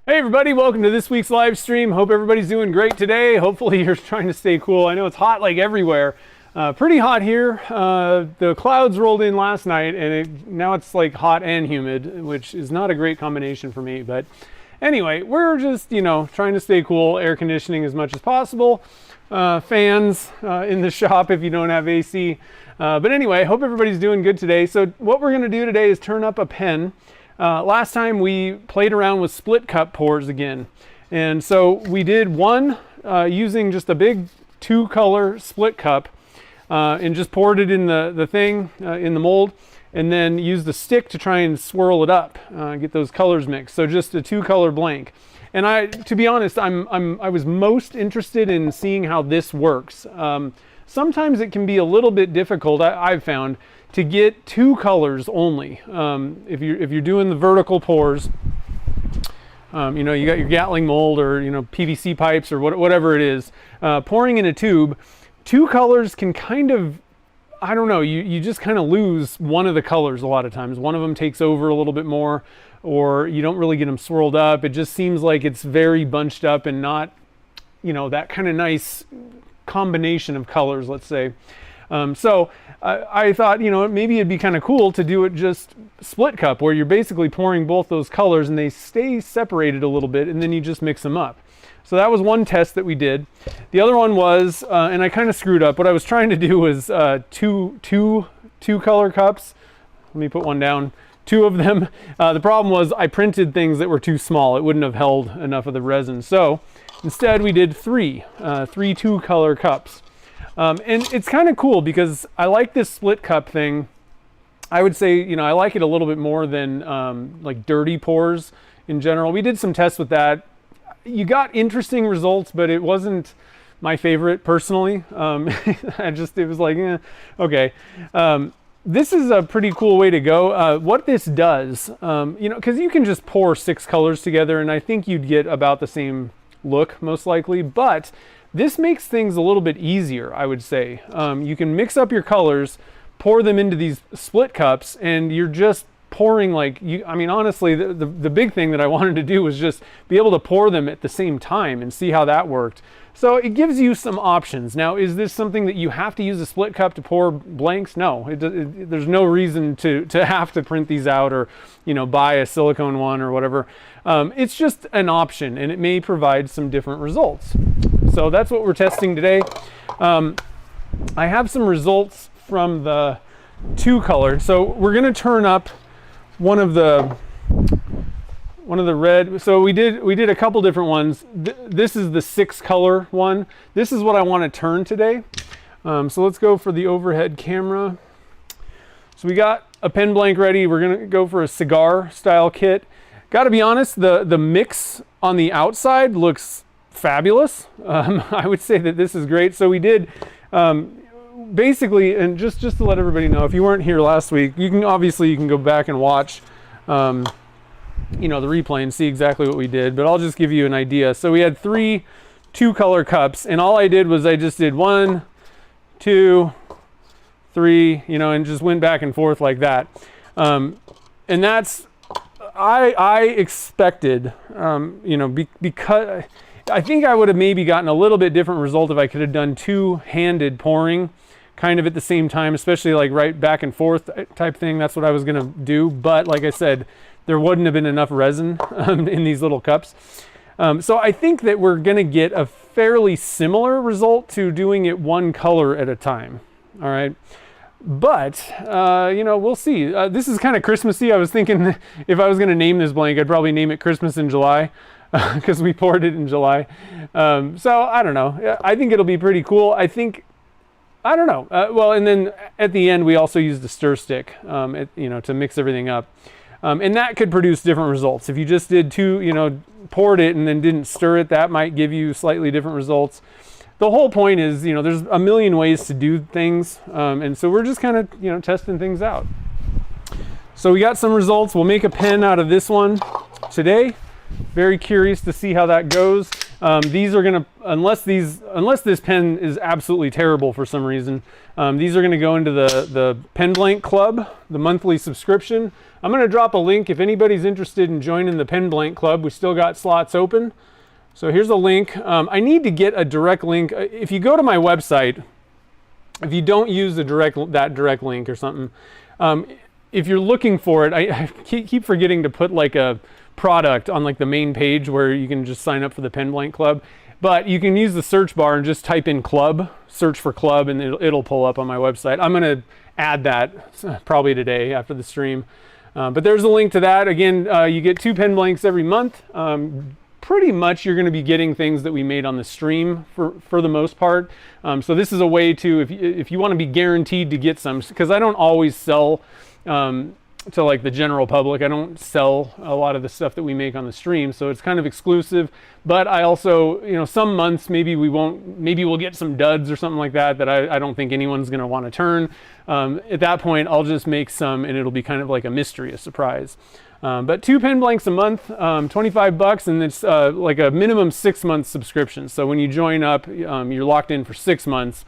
Hey everybody, welcome to this week's live stream. Hope everybody's doing great today. Hopefully you're trying to stay cool. I know it's hot like everywhere. Pretty hot here. The clouds rolled in last night and now it's like hot and humid, which is not a great combination for me. But anyway, we're just, trying to stay cool, air conditioning as much as possible. Fans in the shop if you don't have AC. But anyway, hope everybody's doing good today. So what we're gonna do today is turn up a pen. Last time we played around with split cup pours again. And so we did one using just a big 2-color split cup and just poured it in the thing, in the mold, and then used a stick to try and swirl it up, get those colors mixed. So just a 2-color blank. And to be honest, I was most interested in seeing how this works. Sometimes it can be a little bit difficult, I've found, to get 2 colors only. If you're doing the vertical pours, you got your Gatling mold or PVC pipes or whatever it is, pouring in a tube, 2 colors can kind of, I don't know, you just kind of lose one of the colors a lot of times. One of them takes over a little bit more, or you don't really get them swirled up. It just seems like it's very bunched up and not, that kind of nice combination of colors, let's say. So I thought, maybe it'd be kind of cool to do it just split cup, where you're basically pouring both those colors and they stay separated a little bit, and then you just mix them up. So that was one test that we did. The other one was, and I kind of screwed up, what I was trying to do was two color cups. Let me put one down. 2 of them. The problem was I printed things that were too small. It wouldn't have held enough of the resin. So instead we did 3 2-color cups. And it's kind of cool because I like this split cup thing. I would say, I like it a little bit more than like dirty pours in general. We did some tests with that. You got interesting results, but it wasn't my favorite personally. It was like, okay. This is a pretty cool way to go. What this does, because you can just pour 6 colors together and I think you'd get about the same look most likely, but this makes things a little bit easier, I would say. You can mix up your colors, pour them into these split cups, and you're just pouring honestly, the big thing that I wanted to do was just be able to pour them at the same time and see how that worked. So it gives you some options. Now, is this something that you have to use a split cup to pour blanks? No, there's no reason to have to print these out or, buy a silicone one or whatever. It's just an option and it may provide some different results. So that's what we're testing today. I have some results from the 2-color. So we're gonna turn up one of the red. So we did a couple different ones. This is the 6-color one. This is what I want to turn today. So let's go for the overhead camera. So we got a pen blank ready. We're gonna go for a cigar style kit. Got to be honest, the mix on the outside looks fabulous. I would say that this is great. So we did basically, and just to let everybody know, if you weren't here last week, you can go back and watch the replay and see exactly what we did, but I'll just give you an idea. So we had 3 2-color cups, and all I did was I just did 1, 2, 3, and just went back and forth like that. And that's, I expected, because I think I would have maybe gotten a little bit different result if I could have done 2-handed pouring kind of at the same time, especially like right back and forth type thing. That's what I was going to do. But like I said, there wouldn't have been enough resin in these little cups. So I think that we're going to get a fairly similar result to doing it 1 color at a time. All right. But, we'll see. This is kind of Christmassy. I was thinking if I was going to name this blank, I'd probably name it Christmas in July. Because we poured it in July. So I don't know. I think it'll be pretty cool. I don't know. Well, and then at the end, we also used the stir stick, to mix everything up. And that could produce different results. If you just did 2, poured it and then didn't stir it, that might give you slightly different results. The whole point is, there's a million ways to do things. And so we're just kind of, testing things out. So we got some results. We'll make a pen out of this one today. Very curious to see how that goes. These are gonna, unless this pen is absolutely terrible for some reason, these are gonna go into the Pen Blank Club, the monthly subscription. I'm gonna drop a link if anybody's interested in joining the Pen Blank Club. We still got slots open. So here's a link. I need to get a direct link. If you go to my website, if you don't use that direct link or something, if you're looking for it, I keep forgetting to put like a product on like the main page where you can just sign up for the Pen Blank Club. But you can use the search bar and just type in club, search for club, and it'll pull up on my website. I'm gonna add that probably today after the stream. But there's a link to that. Again, you get 2 pen blanks every month. Pretty much you're going to be getting things that we made on the stream for the most part. So this is a way to, if you want to be guaranteed to get some, because I don't always sell to like the general public. I don't sell a lot of the stuff that we make on the stream, so it's kind of exclusive. But I also, you know, some months maybe we'll get some duds or something like that I don't think anyone's going to want to turn. At that point, I'll just make some, and it'll be kind of like a mystery, a surprise. But 2 pen blanks a month, $25, and it's like a minimum 6-month subscription. So when you join up, you're locked in for 6 months.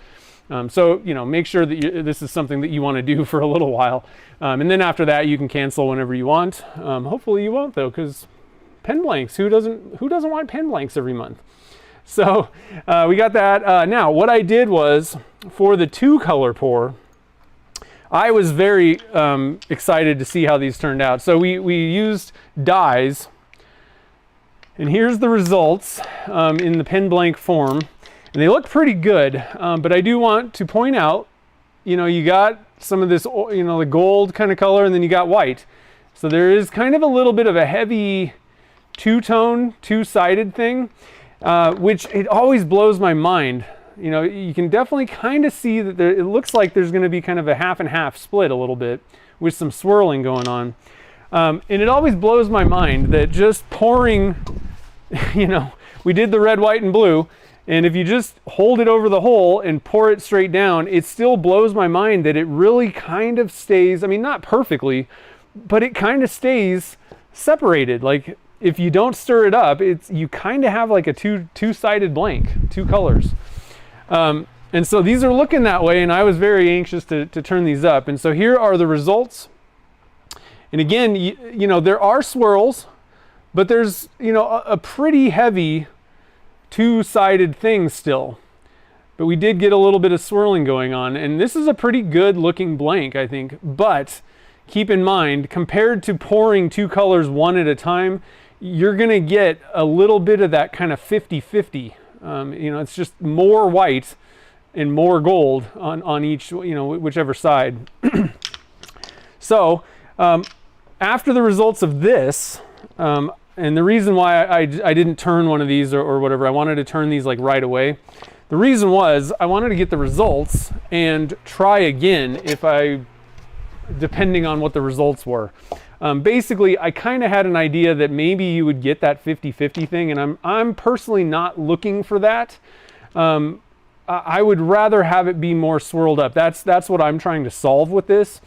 So, you know, make sure that this is something that you want to do for a little while. And then after that, you can cancel whenever you want. Hopefully you won't though, because pen blanks, who doesn't want pen blanks every month? So we got that. Now, what I did was, for the 2-color pour, I was very excited to see how these turned out. So we used dyes, and here's the results in the pen blank form. And they look pretty good, but I do want to point out, you know, you got some of this, you know, the gold kind of color, and then you got white. So there is kind of a little bit of a heavy two-tone, two-sided thing, which it always blows my mind. You know, you can definitely kind of see that it looks like there's going to be kind of a half and half split a little bit with some swirling going on. And it always blows my mind that just pouring, you know, we did the red, white, and blue. And if you just hold it over the hole and pour it straight down, it still blows my mind that it really kind of stays, I mean, not perfectly, but it kind of stays separated. Like if you don't stir it up, you kind of have like a two-sided blank, 2 colors. And so these are looking that way, and I was very anxious to turn these up. And so here are the results. And again, you know, there are swirls, but there's, you know, a pretty heavy 2-sided thing still. But we did get a little bit of swirling going on, and this is a pretty good looking blank, I think. But keep in mind, compared to pouring 2 colors one at a time, you're gonna get a little bit of that kind of 50-50. You know, it's just more white and more gold on each, you know, whichever side. So after the results of this, and the reason why I didn't turn one of these or whatever, I wanted to turn these like right away. The reason was I wanted to get the results and try again depending on what the results were. Basically, I kind of had an idea that maybe you would get that 50-50 thing, and I'm personally not looking for that. I would rather have it be more swirled up. That's what I'm trying to solve with this.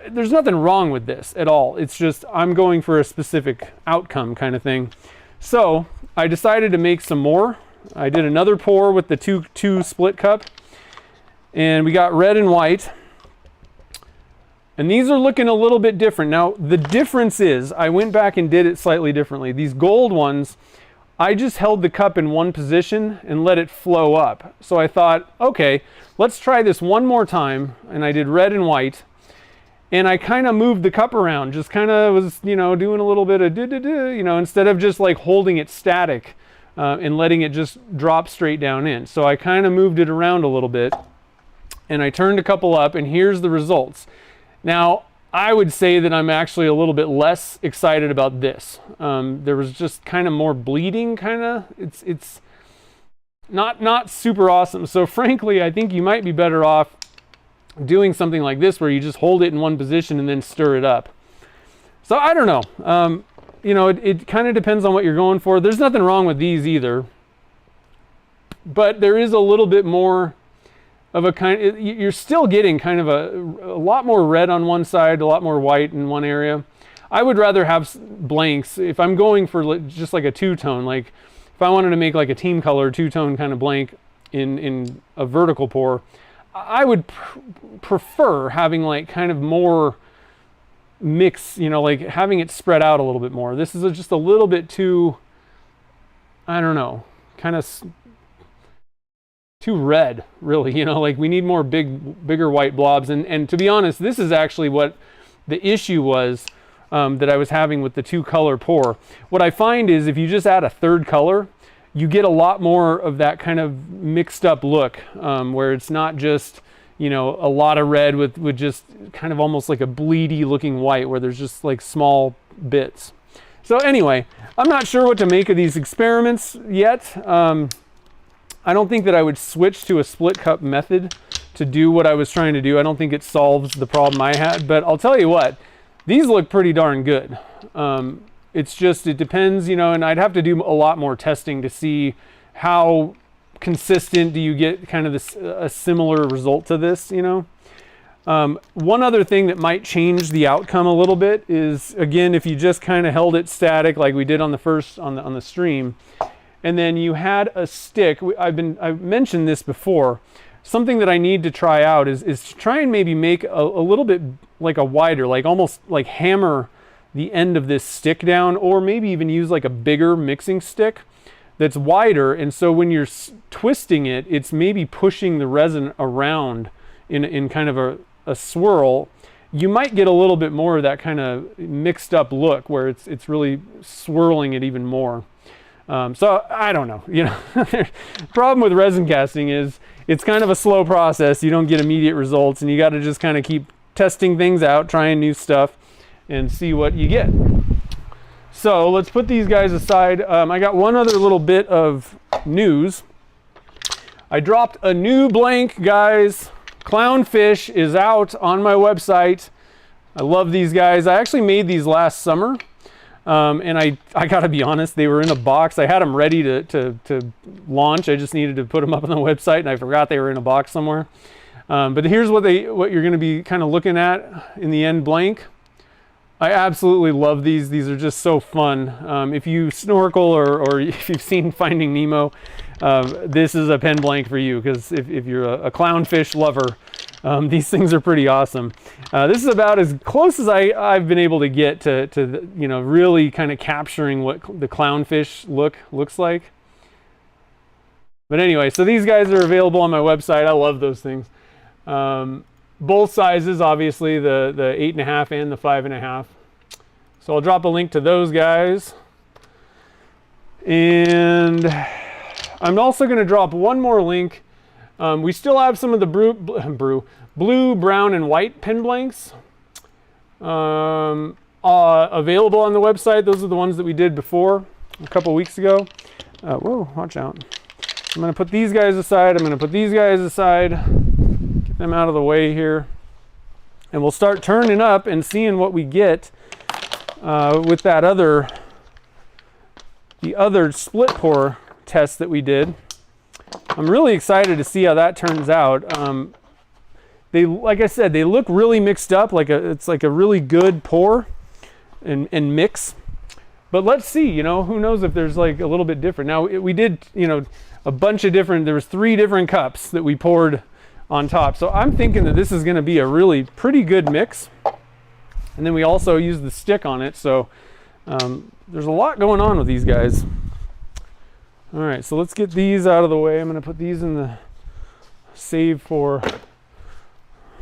There's nothing wrong with this at all. It's just I'm going for a specific outcome kind of thing. So I decided to make some more. I did another pour with the two split cup, and we got red and white. And these are looking a little bit different. Now, the difference is I went back and did it slightly differently. These gold ones, I just held the cup in one position and let it flow up. So I thought, okay, let's try this one more time. And I did red and white. And I kind of moved the cup around, just kind of was, you know, doing a little bit of you know, instead of just like holding it static and letting it just drop straight down in. So I kind of moved it around a little bit, and I turned a couple up, and here's the results. Now, I would say that I'm actually a little bit less excited about this. There was just kind of more bleeding, kind of. It's not super awesome. So frankly, I think you might be better off doing something like this where you just hold it in one position and then stir it up. So I don't know. You know, it kind of depends on what you're going for. There's nothing wrong with these either. But there is a little bit more of a kind, you're still getting kind of a lot more red on one side, a lot more white in one area. I would rather have blanks if I'm going for just like a two-tone. Like if if I wanted to make like a team color two-tone kind of blank in a vertical pour, I would prefer having like kind of more mix, you know, like having it spread out a little bit more. This is just a little bit too, I don't know, kind of too red, really, you know, like we need more bigger white blobs. And to be honest, this is actually what the issue was that I was having with the two color pour. What I find is if you just add a third color, you get a lot more of that kind of mixed up look, where it's not just, you know, a lot of red with just kind of almost like a bleedy looking white where there's just like small bits. So anyway, I'm not sure what to make of these experiments yet. I don't think that I would switch to a split cup method to do what I was trying to do. I don't think it solves the problem I had, but I'll tell you what, these look pretty darn good. It's just, it depends, you know, and I'd have to do a lot more testing to see how consistent do you get kind of this, a similar result to this, you know. One other thing that might change the outcome a little bit is, again, if you just kind of held it static like we did on the first, on the stream, and then you had a stick. I've mentioned this before. Something that I need to try out is to try and maybe make a little bit like a wider, like almost like hammer the end of this stick down, or maybe even use like a bigger mixing stick that's wider. And so when you're twisting it, it's maybe pushing the resin around in kind of a swirl. You might get a little bit more of that kind of mixed up look where it's really swirling it even more. So I don't know, you know, the problem with resin casting is it's kind of a slow process. You don't get immediate results, and you got to just kind of keep testing things out, trying new stuff, and see what you get. So let's put these guys aside. I got one other little bit of news. I dropped a new blank, guys. Clownfish is out on my website. I love these guys. I actually made these last summer. And I gotta be honest, they were in a box. I had them ready to launch. I just needed to put them up on the website, and I forgot they were in a box somewhere. But here's what you're gonna be kind of looking at in the end blank. I absolutely love these. These are just so fun. If you snorkel or if you've seen Finding Nemo, this is a pen blank for you, because if you're a clownfish lover, these things are pretty awesome. This is about as close as I've been able to get to you know, really kind of capturing what the clownfish looks like. But anyway, so these guys are available on my website. I love those things. Both sizes, obviously, the 8.5 and the 5.5. So I'll drop a link to those guys. And I'm also going to drop one more link. We still have some of the blue, brown, and white pen blanks available on the website. Those are the ones that we did before, a couple weeks ago. Whoa, watch out. I'm going to put these guys aside. I'm going to put these guys aside. Get them out of the way here. And we'll start turning up and seeing what we get with that the other split pour test that we did. I'm really excited to see how that turns out. They, like I said, they look really mixed up. It's like a really good pour and mix. But let's see, you know, who knows if there's like a little bit different. Now we did, you know, a bunch of different. There was 3 different cups that we poured on top. So I'm thinking that this is going to be a really pretty good mix. And then we also used the stick on it. So there's a lot going on with these guys. All right, so let's get these out of the way. I'm going to put these in the save for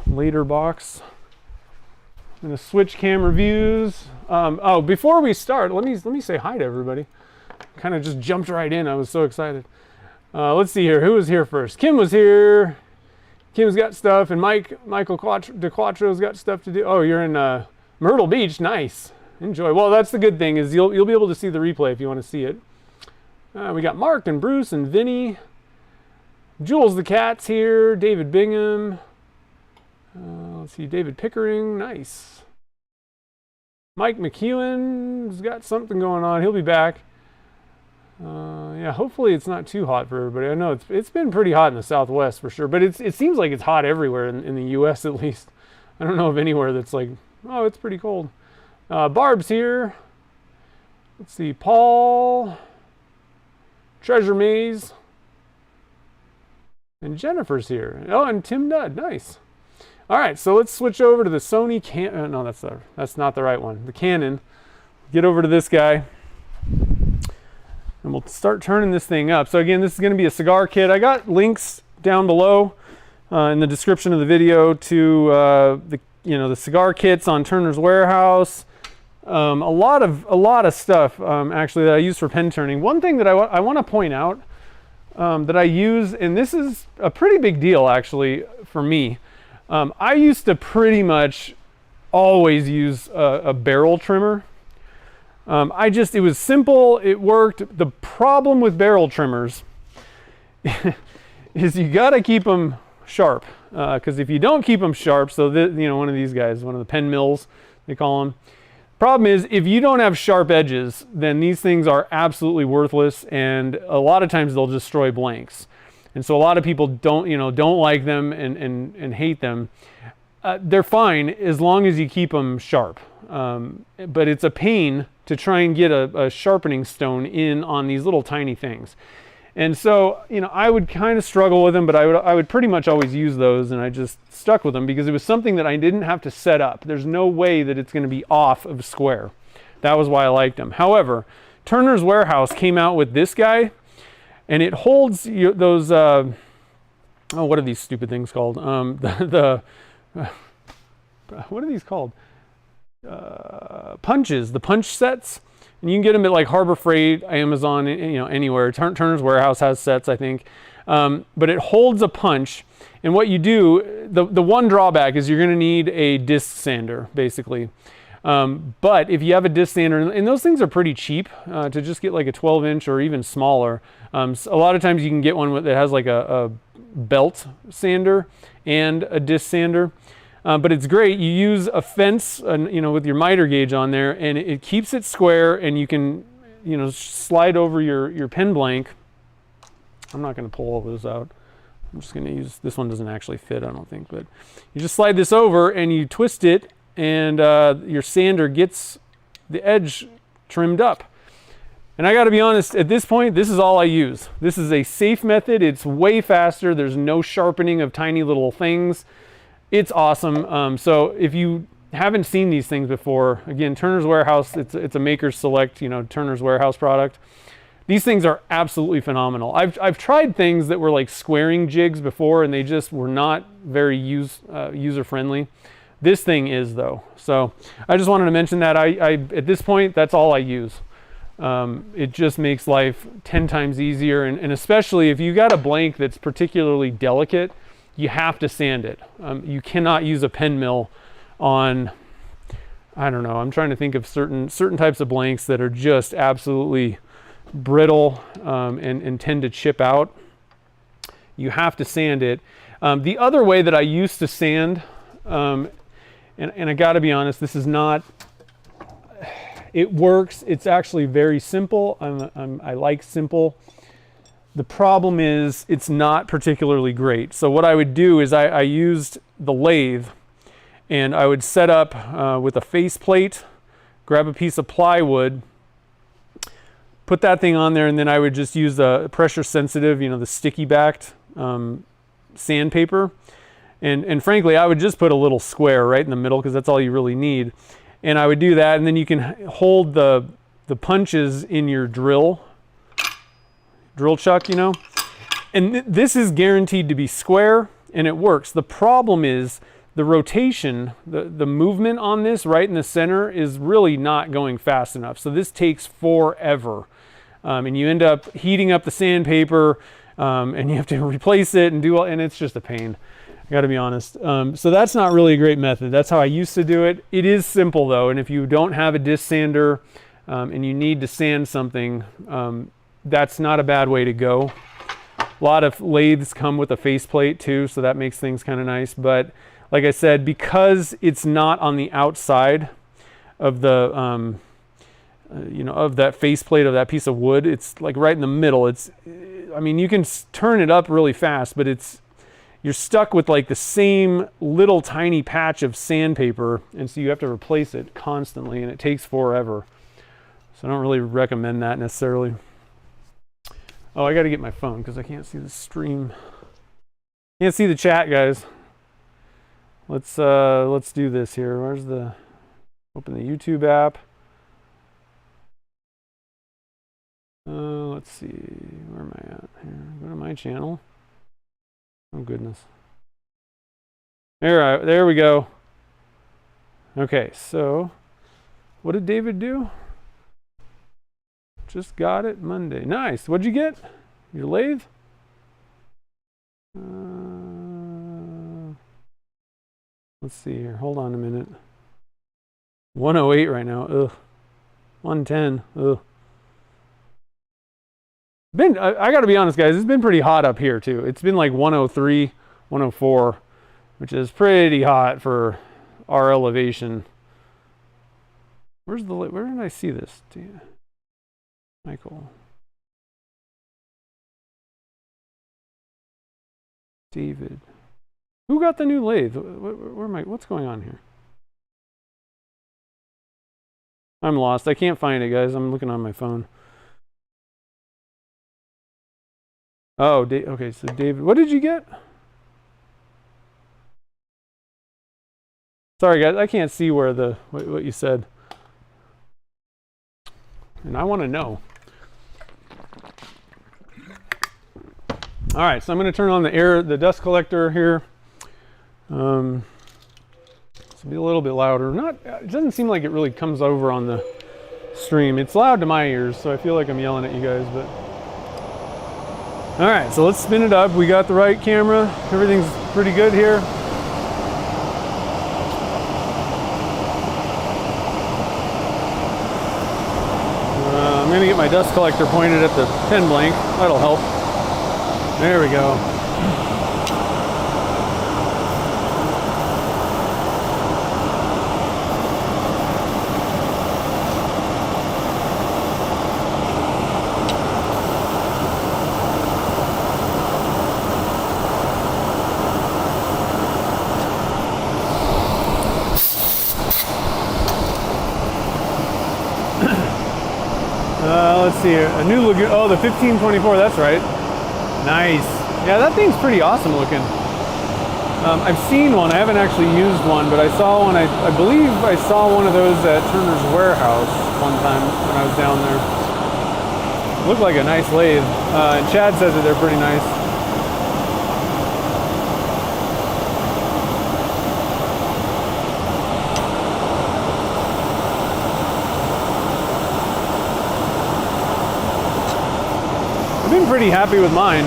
later box. I'm going to switch camera views. Oh, before we start, let me say hi to everybody. Kind of just jumped right in. I was so excited. Let's see here. Who was here first? Kim was here. Kim's got stuff, and Michael DeQuatro's got stuff to do. Oh, you're in Myrtle Beach. Nice. Enjoy. Well, that's the good thing is you'll be able to see the replay if you want to see it. We got Mark and Bruce and Vinny. Jules the Cat's here. David Bingham. Let's see, David Pickering. Nice. Mike McEwen's got something going on. He'll be back. Yeah, hopefully it's not too hot for everybody. I know it's been pretty hot in the Southwest for sure, but it seems like it's hot everywhere in the U.S. at least. I don't know of anywhere that's like, oh, it's pretty cold. Barb's here. Let's see, Paul. Treasure Maze. And Jennifer's here. Oh, and Tim Nudd. Nice. All right, so let's switch over to the Sony no, that's not the right one. The Canon. Get over to this guy. And we'll start turning this thing up. So again, this is going to be a cigar kit. I got links down below in the description of the video to the cigar kits on Turner's Warehouse. A lot of stuff actually that I use for pen turning. One thing that I want to point out that I use, and this is a pretty big deal actually for me. I used to pretty much always use a barrel trimmer. It was simple, it worked. The problem with barrel trimmers is you gotta keep them sharp. Because if you don't keep them sharp, so one of these guys, one of the pen mills, they call them. Problem is, if you don't have sharp edges, then these things are absolutely worthless, and a lot of times they'll destroy blanks. And so a lot of people don't like them and hate them. They're fine as long as you keep them sharp. But it's a pain to try and get a sharpening stone in on these little tiny things. And so, I would kind of struggle with them, but I would pretty much always use those, and I just stuck with them because it was something that I didn't have to set up. There's no way that it's going to be off of square. That was why I liked them. However, Turner's Warehouse came out with this guy, and it holds those, what are these stupid things called? What are these called? Punches, the punch sets. And you can get them at like Harbor Freight, Amazon, anywhere. Turner's Warehouse has sets, I think. But it holds a punch. And what you do, the one drawback is you're going to need a disc sander, basically. But if you have a disc sander, and those things are pretty cheap to just get like a 12-inch or even smaller. So a lot of times you can get one that has like a belt sander and a disc sander. But it's great. You use a fence, with your miter gauge on there, and it keeps it square, and you can, slide over your pen blank. I'm not going to pull all those out. I'm just going to use, this one doesn't actually fit, I don't think, but you just slide this over and you twist it, and your sander gets the edge trimmed up. And I got to be honest, at this point, this is all I use. This is a safe method. It's way faster. There's no sharpening of tiny little things. It's awesome. So if you haven't seen these things before, again, Turner's Warehouse, it's a Maker's Select, Turner's Warehouse product. These things are absolutely phenomenal. I've tried things that were like squaring jigs before, and they just were not very user-friendly. This thing is, though. So I just wanted to mention that. At this point, that's all I use. It just makes life 10 times easier, and especially if you got a blank that's particularly delicate, you have to sand it. You cannot use a pen mill on, I don't know, I'm trying to think of certain types of blanks that are just absolutely brittle and tend to chip out. You have to sand it. The other way that I used to sand, and I gotta be honest, this is not, it works. It's actually very simple. I like simple. The problem is it's not particularly great. So what I would do is I used the lathe, and I would set up with a face plate, grab a piece of plywood, put that thing on there, and then I would just use the pressure sensitive, the sticky backed sandpaper. And frankly, I would just put a little square right in the middle because that's all you really need. And I would do that, and then you can hold the punches in your drill chuck, and this is guaranteed to be square, and it works. The problem is the rotation, the movement on this right in the center is really not going fast enough. So this takes forever, and you end up heating up the sandpaper, and you have to replace it and it's just a pain. I got to be honest. So that's not really a great method. That's how I used to do it. It is simple though, and if you don't have a disc sander and you need to sand something, that's not a bad way to go. A lot of lathes come with a faceplate too, so that makes things kind of nice. But like I said, because it's not on the outside of the, of that faceplate of that piece of wood, it's like right in the middle. You can turn it up really fast, but you're stuck with like the same little tiny patch of sandpaper, and so you have to replace it constantly, and it takes forever. So I don't really recommend that necessarily. Oh, I got to get my phone because I can't see the stream. Can't see the chat, guys. Let's do this here. Where's the open the YouTube app? Let's see. Where am I at here? Go to my channel. Oh goodness. There we go. Okay, so what did David do? Just got it Monday. Nice. What'd you get? Your lathe? Let's see here. Hold on a minute. 108 right now. Ugh. 110. Ugh. I got to be honest, guys. It's been pretty hot up here too. It's been like 103, 104, which is pretty hot for our elevation. Where did I see this? Michael. David. Who got the new lathe? What's going on here? I'm lost. I can't find it, guys. I'm looking on my phone. Oh, okay. So David, what did you get? Sorry, guys. I can't see where what you said, and I want to know. All right, so I'm going to turn on the dust collector here. This will be a little bit louder. It doesn't seem like it really comes over on the stream. It's loud to my ears, so I feel like I'm yelling at you guys. But all right, so let's spin it up. We got the right camera. Everything's pretty good here. I'm going to get my dust collector pointed at the pen blank. That'll help. There we go. Let's see here. A new Lagoon. Oh, the 1524. That's right. Nice. Yeah, that thing's pretty awesome looking. I've seen one. I haven't actually used one, but I saw one. I believe I saw one of those at Turner's Warehouse one time when I was down there. Looked like a nice lathe. And Chad says that they're pretty nice. I've been pretty happy with mine.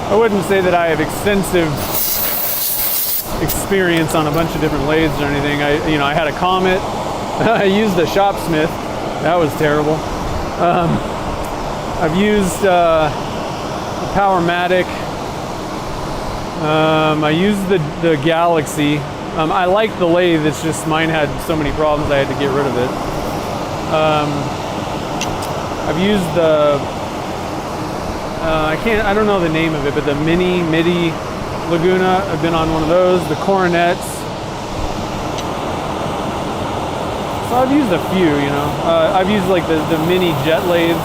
I wouldn't say that I have extensive experience on a bunch of different lathes or anything. I had a Comet. I used a Shopsmith. That was terrible. I've used a Powermatic. I used the Galaxy. I like the lathe. It's just mine had so many problems I had to get rid of it. I've used the I don't know the name of it, but the MIDI Laguna. I've been on one of those. The Coronets. So I've used a few, I've used like the mini jet lathes.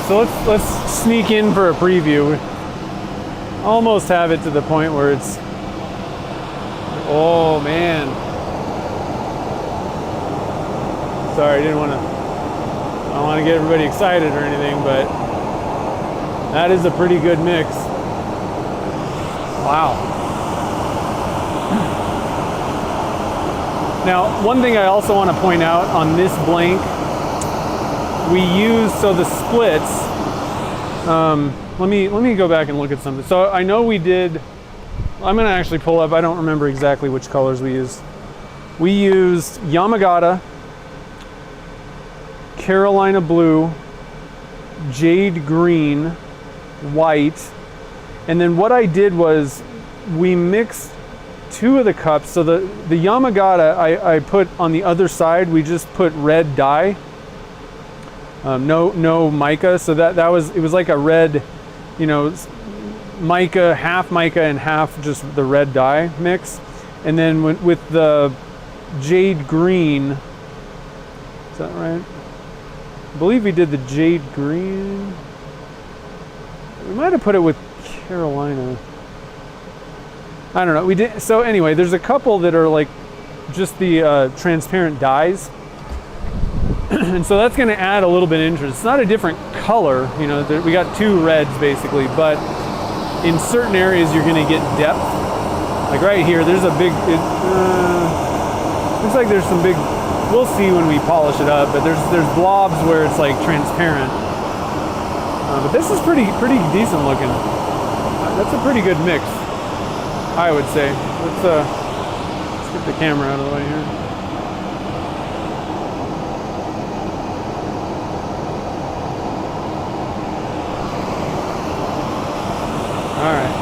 So let's sneak in for a preview. We almost have it to the point where it's, oh man. Sorry, I don't want to get everybody excited or anything, but that is a pretty good mix. Wow. Now, one thing I also want to point out on this blank, we use, so the splits, let me go back and look at something. So I know we did, I'm going to actually pull up, I don't remember exactly which colors we used. We used Yamagata, Carolina blue, jade green, white, and then what I did was we mixed two of the cups. So the Yamagata I put on the other side, we just put red dye, no mica, so that was, it was like a red, you know, mica, half mica and half just the red dye mix. And then with the jade green, is that right? I believe we did the jade green. We might have put it with Carolina. I don't know. We did. So anyway, there's a couple that are like just the transparent dyes, and so that's going to add a little bit of interest. It's not a different color, you know. We got two reds basically, but in certain areas you're going to get depth. Like right here, there's a big. Looks like there's some big. We'll see when we polish it up, but there's blobs where it's like transparent. But this is pretty decent looking. That's a pretty good mix, I would say. Let's get the camera out of the way here. All right.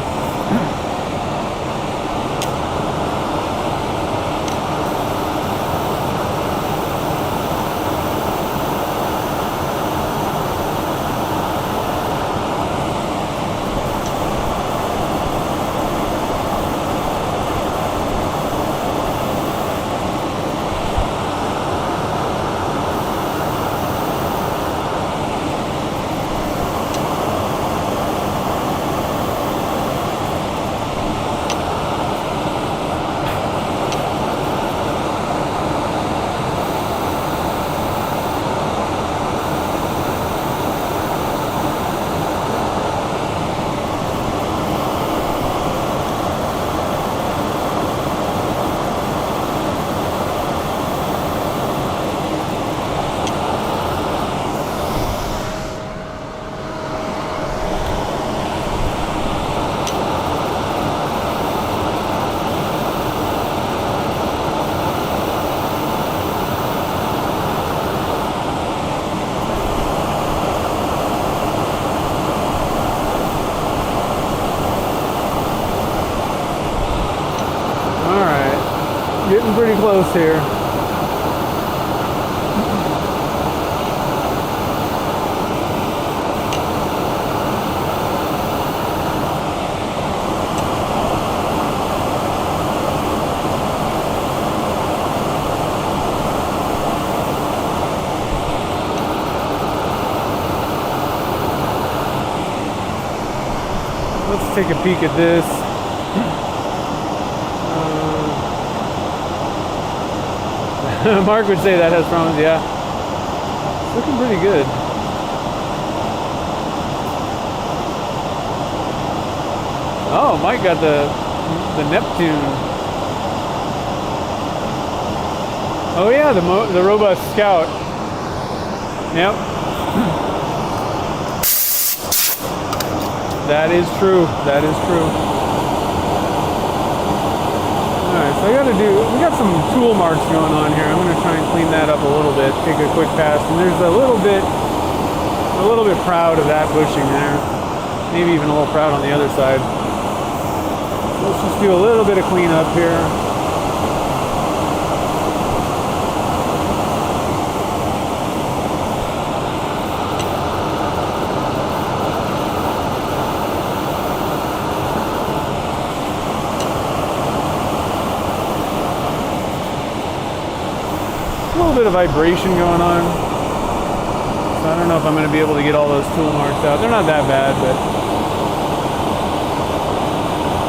Getting pretty close here. Let's take a peek at this. Mark would say that has problems, yeah. It's looking pretty good. Oh, Mike got the Neptune. Oh yeah, the Robust Scout. Yep. That is true. That is true. Alright, so we got some tool marks going on here. I'm going to try and clean that up a little bit, take a quick pass. And there's a little bit proud of that bushing there. Maybe even a little proud on the other side. Let's just do a little bit of cleanup here. A little bit of vibration going on, so I don't know if I'm going to be able to get all those tool marks out. They're not that bad, but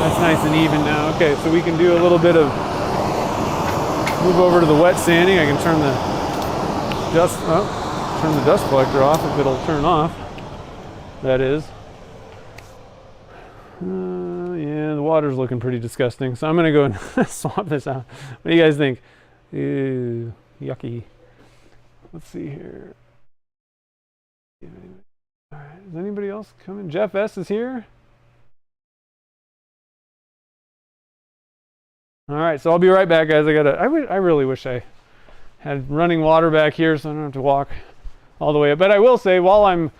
that's nice and even now. Okay, so we can do a little bit of move over to the wet sanding. I can turn the dust collector off if it'll turn off. That is. Yeah, the water's looking pretty disgusting, so I'm going to go and swap this out. What do you guys think? Ew, yucky. Let's see here. All right, is anybody else coming? Jeff S is here. All right, so I'll be right back, guys. I really wish I had running water back here so I don't have to walk all the way up. But I will say, while I'm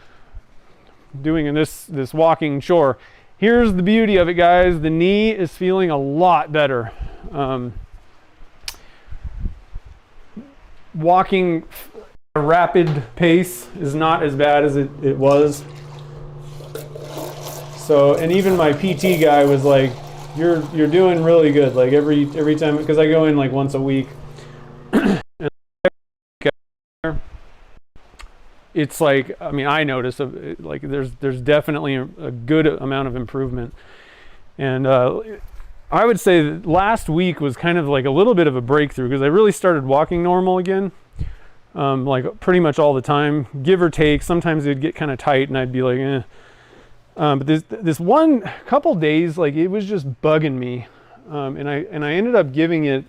doing this walking chore, here's the beauty of it, guys. The knee is feeling a lot better. Walking a rapid pace is not as bad as it was. So, and even my PT guy was like, you're doing really good. Like every time, because I go in like once a week. It's like, I mean, I notice like there's definitely a good amount of improvement. And I would say that last week was kind of like a little bit of a breakthrough, because I really started walking normal again, like pretty much all the time, give or take. Sometimes it'd get kind of tight and I'd be like, eh. But this one couple days, like it was just bugging me. And I ended up giving it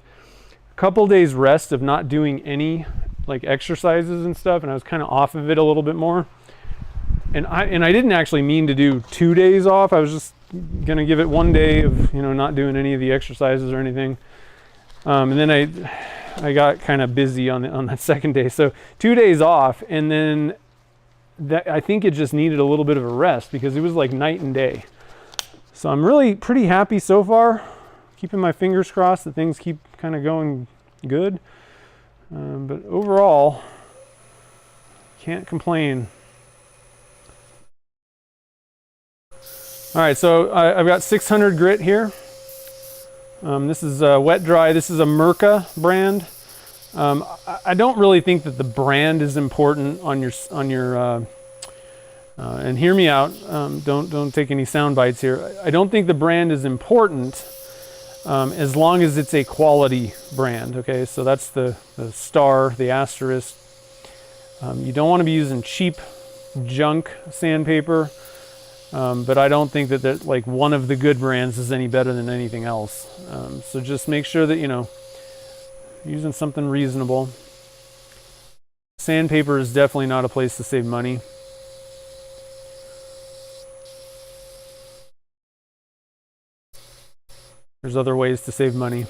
a couple days rest of not doing any like exercises and stuff, and I was kind of off of it a little bit more. And I didn't actually mean to do 2 days off. I was just gonna give it 1 day of, you know, not doing any of the exercises or anything. And then I got kind of busy on that second day, so 2 days off, and then I think it just needed a little bit of a rest, because it was like night and day. So I'm really pretty happy so far, keeping my fingers crossed that things keep kind of going good. But overall, can't complain. All right, so I've got 600 grit here. This is wet dry. This is a Merca brand. I don't really think that the brand is important on your and hear me out. Don't take any sound bites here. I don't think the brand is important as long as it's a quality brand. Okay, so that's the star, the asterisk. You don't want to be using cheap junk sandpaper, but I don't think that like one of the good brands is any better than anything else. So just make sure that, you know, using something reasonable. Sandpaper is definitely not a place to save money. There's other ways to save money.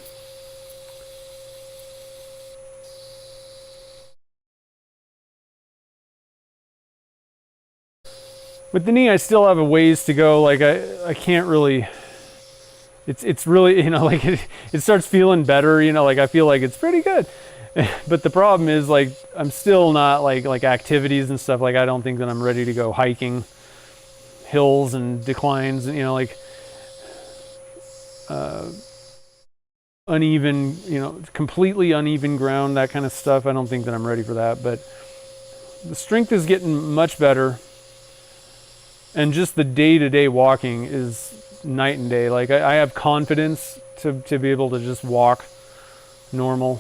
With the knee, I still have a ways to go. Like I can't really, it's really, you know, like it starts feeling better, you know, like I feel like it's pretty good. But the problem is, like, I'm still not like activities and stuff. Like, I don't think that I'm ready to go hiking hills and declines, and, you know, like uneven, you know, completely uneven ground, that kind of stuff. I don't think that I'm ready for that, but the strength is getting much better. And just the day-to-day walking is night and day. Like I have confidence to be able to just walk normal,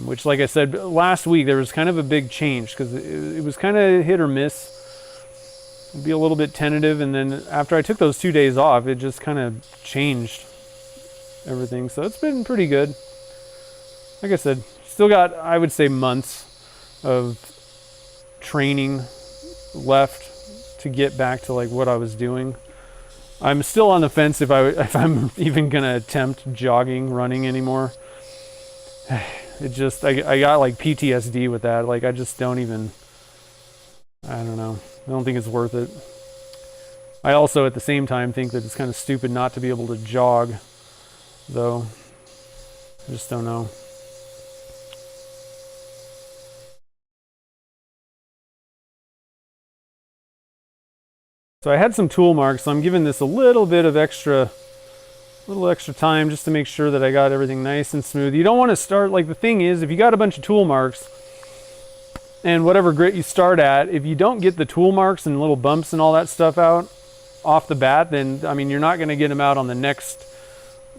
which, like I said, last week there was kind of a big change, because it was kind of hit or miss. It'd be a little bit tentative, and then after I took those 2 days off, it just kind of changed everything. So it's been pretty good. Like I said, still got, I would say, months of training left to get back to like what I was doing. I'm still on the fence if I'm even gonna attempt jogging, running anymore. It just, I got like PTSD with that. Like I just don't even, I don't know. I don't think it's worth it. I also at the same time think that it's kind of stupid not to be able to jog, though. I just don't know. So I had some tool marks, so I'm giving this a little bit of extra time just to make sure that I got everything nice and smooth. You don't want to start, like, the thing is, if you got a bunch of tool marks and whatever grit you start at, if you don't get the tool marks and little bumps and all that stuff out off the bat, then, I mean, you're not going to get them out on the next,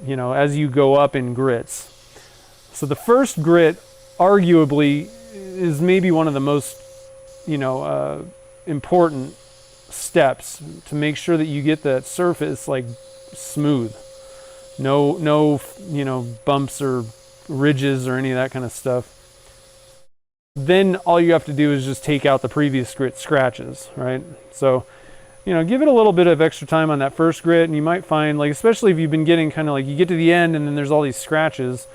you know, as you go up in grits. So the first grit arguably is maybe one of the most, you know, important steps to make sure that you get that surface like smooth, no you know, bumps or ridges or any of that kind of stuff, then all you have to do is just take out the previous grit scratches, right? So, you know, give it a little bit of extra time on that first grit, and you might find, like, especially if you've been getting kind of like, you get to the end and then there's all these scratches,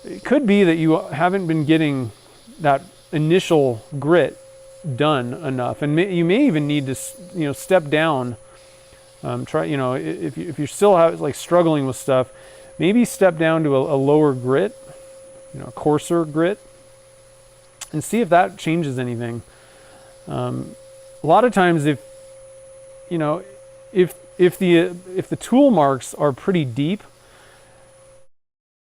it could be that you haven't been getting that initial grit done enough, and you may even need to, you know, step down. Try, you know, if you're still like struggling with stuff, maybe step down to a lower grit, you know, a coarser grit, and see if that changes anything. A lot of times, if you know, if the tool marks are pretty deep,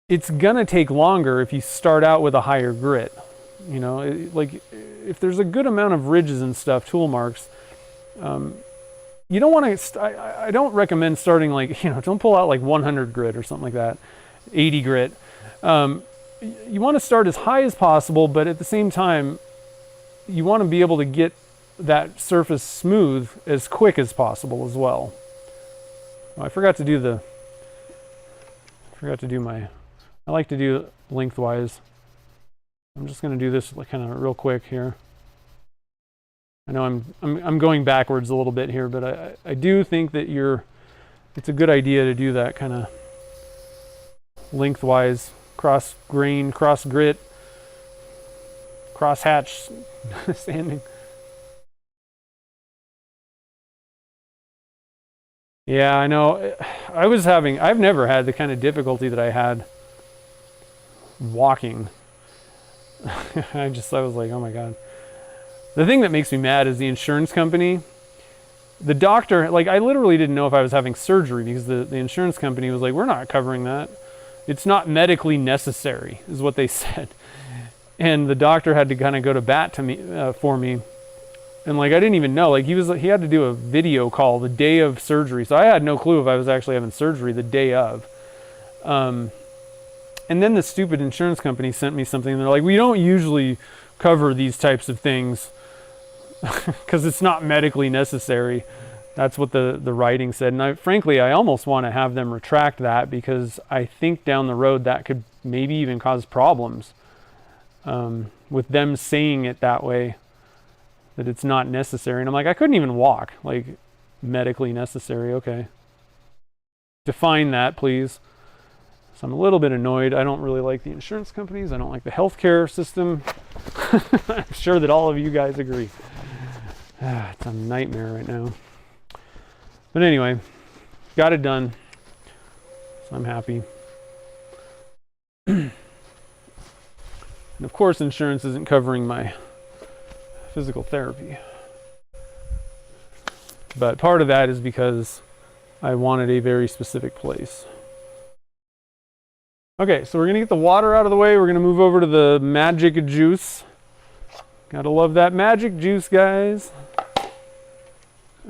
it's gonna take longer if you start out with a higher grit. You know, like if there's a good amount of ridges and stuff, tool marks, you don't want to, I don't recommend starting like, you know, don't pull out like 100 grit or something like that, 80 grit. You want to start as high as possible, but at the same time, you want to be able to get that surface smooth as quick as possible as well. Oh, I forgot to do I like to do lengthwise. I'm just going to do this kind of real quick here. I know I'm going backwards a little bit here, but I do think that it's a good idea to do that kind of lengthwise, cross grain, cross grit, cross hatch sanding. Yeah, I know. I've never had the kind of difficulty that I had walking. I was like, oh my God. The thing that makes me mad is the insurance company. The doctor, like, I literally didn't know if I was having surgery because the insurance company was like, we're not covering that. It's not medically necessary, is what they said. And the doctor had to kind of go to bat to me for me. And like, I didn't even know, like, he had to do a video call the day of surgery. So I had no clue if I was actually having surgery the day of. And then the stupid insurance company sent me something. They're like, we don't usually cover these types of things because it's not medically necessary. That's what the writing said. And frankly, I almost want to have them retract that, because I think down the road that could maybe even cause problems with them saying it that way, that it's not necessary. And I'm like, I couldn't even walk, like, medically necessary. Okay. Define that, please. So I'm a little bit annoyed. I don't really like the insurance companies. I don't like the healthcare system. I'm sure that all of you guys agree. It's a nightmare right now. But anyway, got it done. So I'm happy. And of course, insurance isn't covering my physical therapy. But part of that is because I wanted a very specific place. Okay, so we're going to get the water out of the way. We're going to move over to the magic juice. Gotta love that magic juice, guys.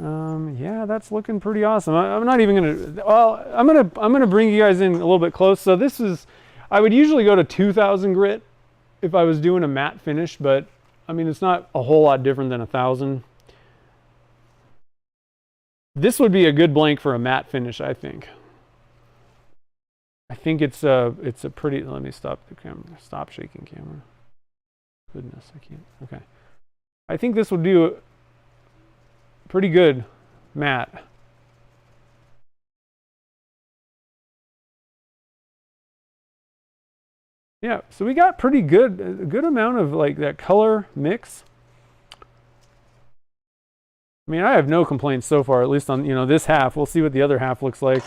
Yeah, that's looking pretty awesome. I'm not even gonna, well, I'm gonna bring you guys in a little bit close. So this is, I would usually go to 2000 grit if I was doing a matte finish, but I mean, it's not a whole lot different than 1000. This would be a good blank for a matte finish, I think. I think it's a pretty, let me stop the camera, stop shaking camera. Goodness, I can't, okay. I think this would do pretty good matte. Yeah, so we got pretty good, a good amount of like that color mix. I mean, I have no complaints so far, at least on, you know, this half. We'll see what the other half looks like.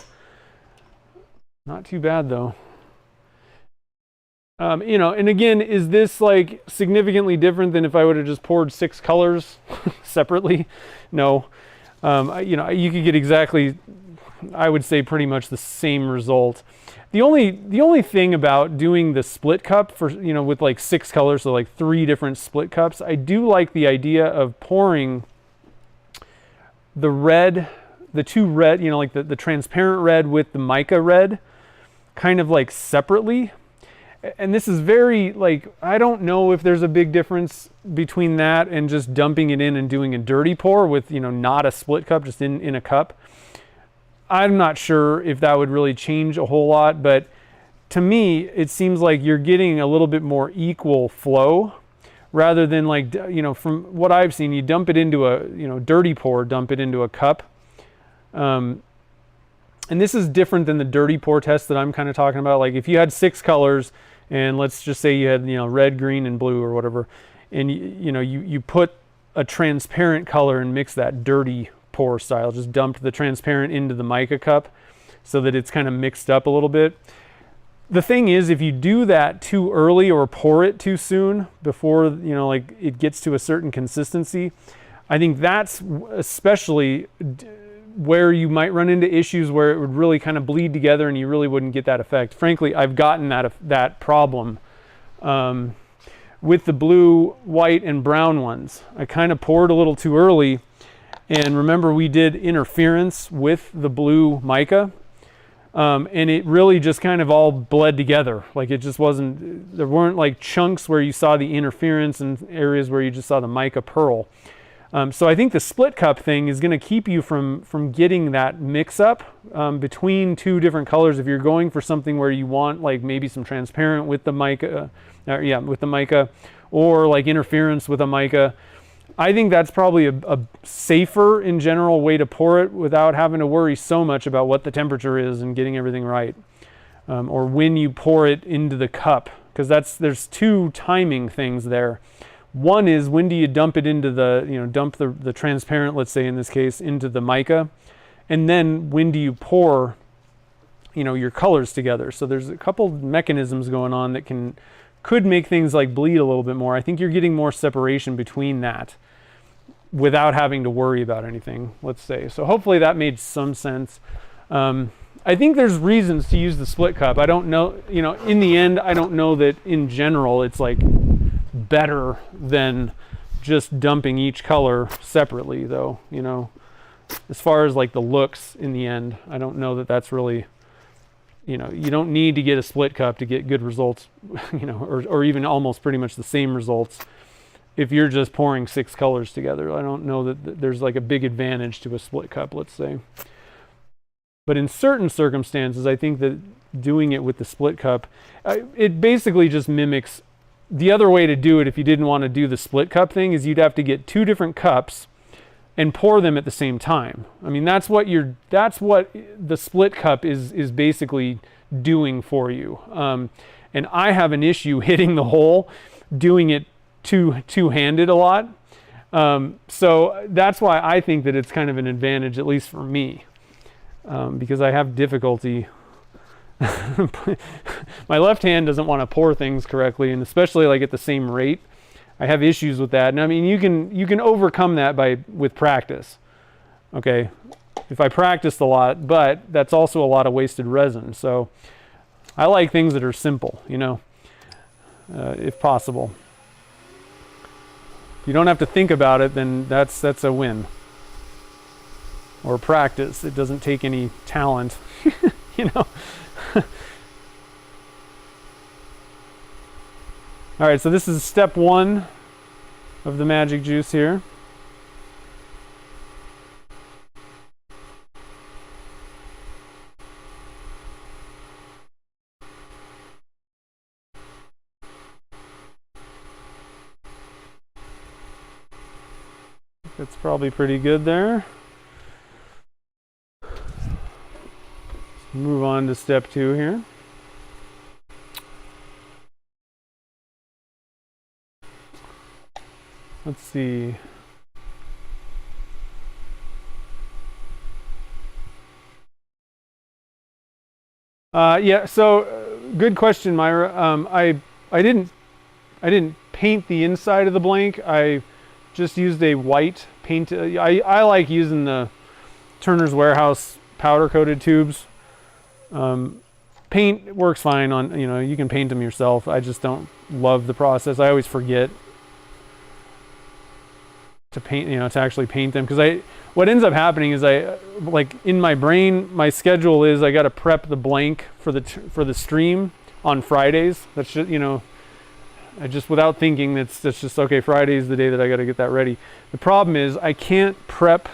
Not too bad though. You know, and again, is this like significantly different than if I would have just poured 6 colors separately? No. You know, you could get exactly, I would say, pretty much the same result. The only thing about doing the split cup for, you know, with like 6 colors, so like 3 different split cups, I do like the idea of pouring the red, the 2 red, you know, like the transparent red with the mica red, kind of like separately. And this is very, like, I don't know if there's a big difference between that and just dumping it in and doing a dirty pour with, you know, not a split cup, just in a cup. I'm not sure if that would really change a whole lot, but to me, it seems like you're getting a little bit more equal flow rather than like, you know, from what I've seen, you dump it into a, you know, dirty pour, dump it into a cup. And this is different than the dirty pour test that I'm kind of talking about. Like if you had 6 colors and let's just say you had, you know, red, green, and blue or whatever, and you know, you put a transparent color and mix that dirty pour style, just dumped the transparent into the mica cup so that it's kind of mixed up a little bit. The thing is, if you do that too early or pour it too soon before, you know, like it gets to a certain consistency, I think that's especially where you might run into issues where it would really kind of bleed together and you really wouldn't get that effect. Frankly, I've gotten that problem with the blue, white, and brown ones. I kind of poured a little too early, and remember we did interference with the blue mica. And it really just kind of all bled together. Like it just wasn't, there weren't like chunks where you saw the interference and areas where you just saw the mica pearl. So I think the split cup thing is going to keep you from getting that mix up between 2 different colors. If you're going for something where you want like maybe some transparent with the mica, with the mica, or like interference with a mica, I think that's probably a safer in general way to pour it without having to worry so much about what the temperature is and getting everything right. Or when you pour it into the cup, because there's 2 timing things there. One is when do you dump it into the, you know, dump the transparent, let's say in this case, into the mica, and then when do you pour, you know, your colors together. So there's a couple mechanisms going on that could make things like bleed a little bit more. I think you're getting more separation between that without having to worry about anything, let's say. So hopefully that made some sense. I think there's reasons to use the split cup. I don't know, you know, in the end, I don't know that in general it's like better than just dumping each color separately though, you know. As far as like the looks in the end, I don't know that that's really, you know, you don't need to get a split cup to get good results, you know, or even almost pretty much the same results if you're just pouring 6 colors together. I don't know that there's like a big advantage to a split cup, let's say. But in certain circumstances, I think that doing it with the split cup, it basically just mimics the other way to do it. If you didn't want to do the split cup thing, is you'd have to get 2 different cups and pour them at the same time. I mean, that's what the split cup is basically doing for you. And I have an issue hitting the hole, doing it two-handed a lot. So that's why I think that it's kind of an advantage, at least for me, because I have difficulty. My left hand doesn't want to pour things correctly, and especially like at the same rate. I have issues with that. And I mean, you can overcome that with practice. Okay, if I practiced a lot, but that's also a lot of wasted resin. So I like things that are simple, you know, if possible. If you don't have to think about it, then that's a win. Or practice. It doesn't take any talent, you know. All right, so this is step 1 of the magic juice here. That's probably pretty good there. Move on to step 2 here. Let's see. Yeah, so good question, Myra. I didn't paint the inside of the blank. I just used a white paint. I like using the Turner's Warehouse powder coated tubes. Paint works fine on, you know, you can paint them yourself. I just don't love the process. I always forget to paint, you know, to actually paint them, because what ends up happening is like in my brain, my schedule is I got to prep the blank for the stream on Fridays. That's just, you know, I just, without thinking, that's just okay. Friday is the day that I got to get that ready. The problem is I can't prep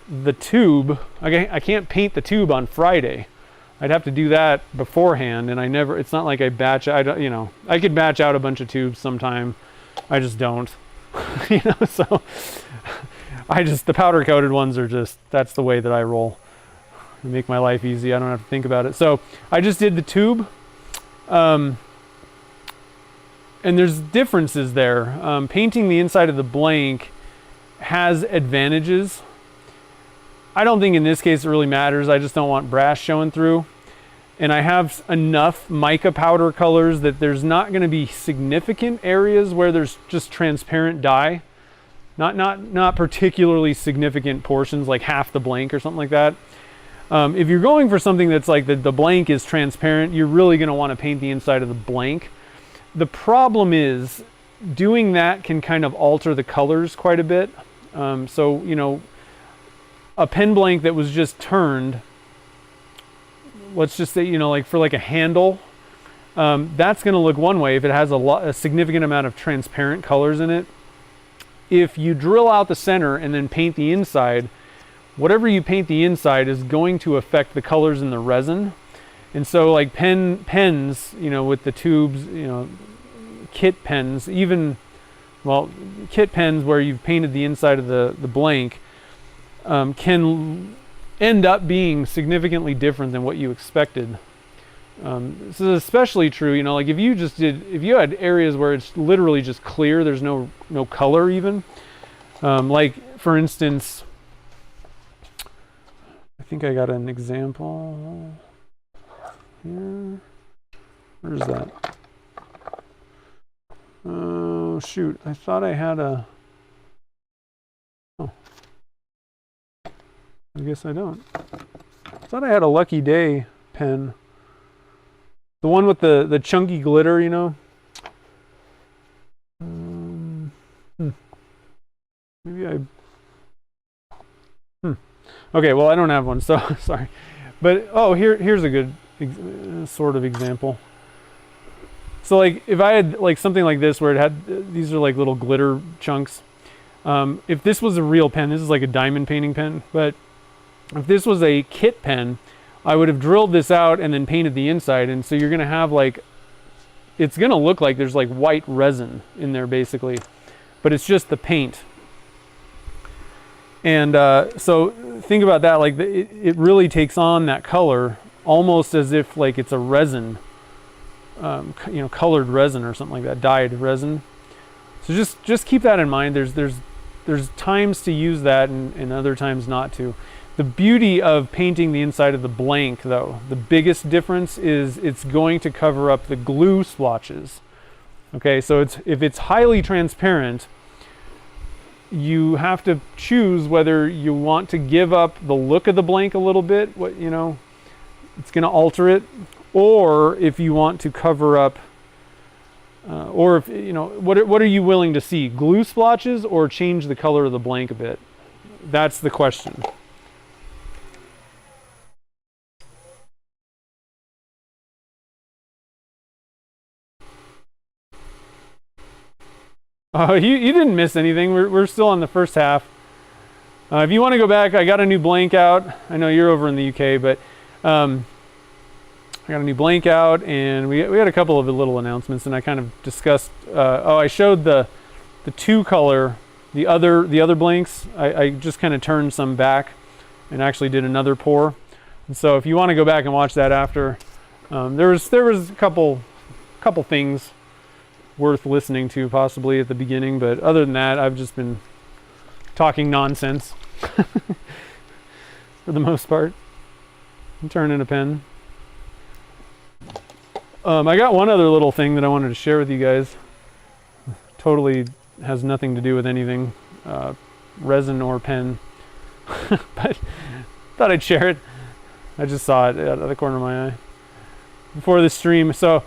the tube. I can't paint the tube on Friday. I'd have to do that beforehand, and it's not like I batch, I could batch out a bunch of tubes sometime. I just don't, so the powder coated ones are that's the way that I roll. They make my life easy. I don't have to think about it. So I just did the tube. And there's differences there. Painting the inside of the blank has advantages. I don't think in this case it really matters. I just don't want brass showing through. And I have enough mica powder colors that there's not going to be significant areas where there's just transparent dye. Not particularly significant portions, like half the blank or something like that. If you're going for something that's like the blank is transparent, you're really going to want to paint the inside of the blank. The problem is doing that can kind of alter the colors quite a bit. So, a pen blank that was just turned, let's just say, like for like a handle, that's going to look one way if it has a significant amount of transparent colors in it. If you drill out the center and then paint the inside, whatever you paint the inside is going to affect the colors in the resin. And so like pens, with the tubes, kit pens, kit pens where you've painted the inside of the blank, can end up being significantly different than what you expected. This is especially true, like if you had areas where it's literally just clear, there's no color even. Like for instance, I think I got an example here. Where's that? Oh shoot, I thought I had a, I guess I don't. I thought I had a Lucky Day pen. The one with the chunky glitter, Maybe Okay, well I don't have one, so sorry. But here's a good sort of example. So like if I had like something like this where it had, these are like little glitter chunks. If this was a real pen, this is like a diamond painting pen, but if this was a kit pen, I would have drilled this out and then painted the inside. And so you're going to have it's going to look like there's like white resin in there basically, but it's just the paint. And so think about that, like it really takes on that color almost as if like it's a resin, colored resin or something like that, dyed resin. So just keep that in mind. There's times to use that and other times not to. The beauty of painting the inside of the blank, though, the biggest difference is it's going to cover up the glue splotches. Okay, so if it's highly transparent, you have to choose whether you want to give up the look of the blank a little bit, it's going to alter it, or if you want to cover up, or if, what are you willing to see, glue splotches or change the color of the blank a bit? That's the question. Oh, you didn't miss anything. We're still on the first half. If you want to go back, I got a new blank out. I know you're over in the UK, but I got a new blank out, and we had a couple of little announcements, and I kind of discussed. I showed the two color, the other blanks. I just kind of turned some back, and actually did another pour. And so if you want to go back and watch that after, there was a couple things worth listening to possibly at the beginning, but other than that, I've just been talking nonsense for the most part. I'm turning a pen. I got one other little thing that I wanted to share with you guys. Totally has nothing to do with anything, resin or pen, but thought I'd share it. I just saw it out of the corner of my eye before the stream. So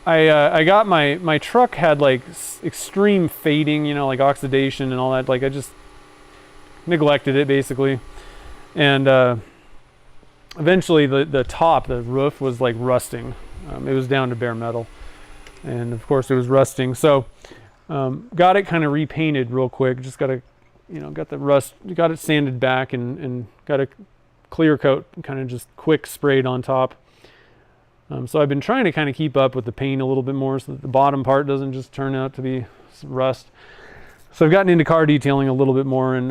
I got my truck had like extreme fading, like oxidation and all that. Like I just neglected it basically, and eventually the roof was like rusting. It was down to bare metal, and of course it was rusting. So got it kind of repainted real quick. Just got the rust, got it sanded back, and got it clear coat, kind of just quick sprayed on top. So I've been trying to kind of keep up with the paint a little bit more so that the bottom part doesn't just turn out to be rust. So I've gotten into car detailing a little bit more, and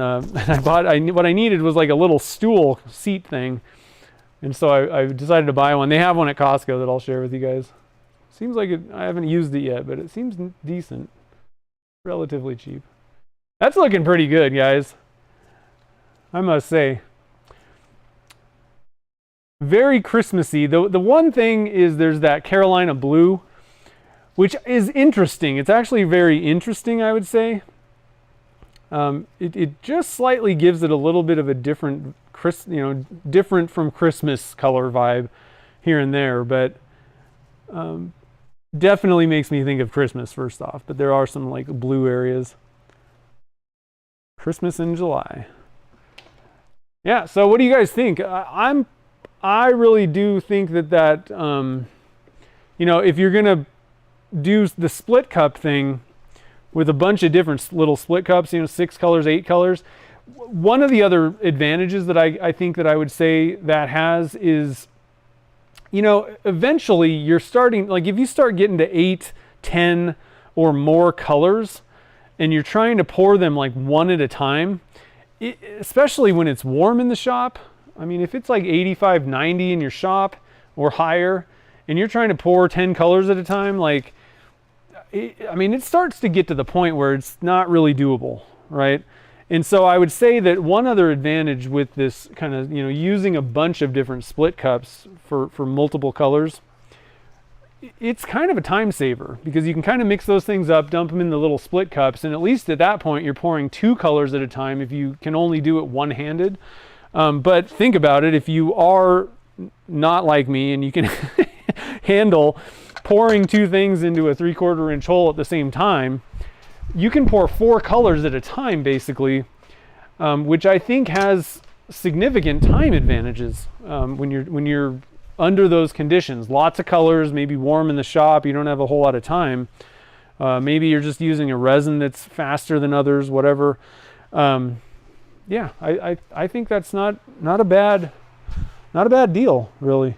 what I needed was like a little stool seat thing. And so I decided to buy one. They have one at Costco that I'll share with you guys. Seems like I haven't used it yet, but it seems decent. Relatively cheap. That's looking pretty good, guys, I must say. Very Christmassy. The one thing is there's that Carolina blue, which is interesting. It's actually very interesting, I would say. It just slightly gives it a little bit of a different, different from Christmas color vibe here and there, but definitely makes me think of Christmas first off. But there are some like blue areas. Christmas in July. Yeah. So what do you guys think? I really do think that if you're gonna do the split cup thing with a bunch of different little split cups, 6 colors, 8 colors. One of the other advantages that I think that I would say that has is, eventually you're starting, like if you start getting to 8, 10 or more colors and you're trying to pour them like one at a time, especially when it's warm in the shop. I mean, if it's like 85, 90 in your shop or higher and you're trying to pour 10 colors at a time, it starts to get to the point where it's not really doable, right? And so I would say that one other advantage with this kind of, using a bunch of different split cups for multiple colors, it's kind of a time saver because you can kind of mix those things up, dump them in the little split cups, and at least at that point you're pouring 2 colors at a time if you can only do it one-handed. But think about it, if you are not like me and you can handle pouring 2 things into a 3/4 inch hole at the same time, you can pour 4 colors at a time basically, which I think has significant time advantages when you're under those conditions. Lots of colors, maybe warm in the shop, you don't have a whole lot of time. Maybe you're just using a resin that's faster than others, whatever. Yeah, I think that's not a bad deal, really.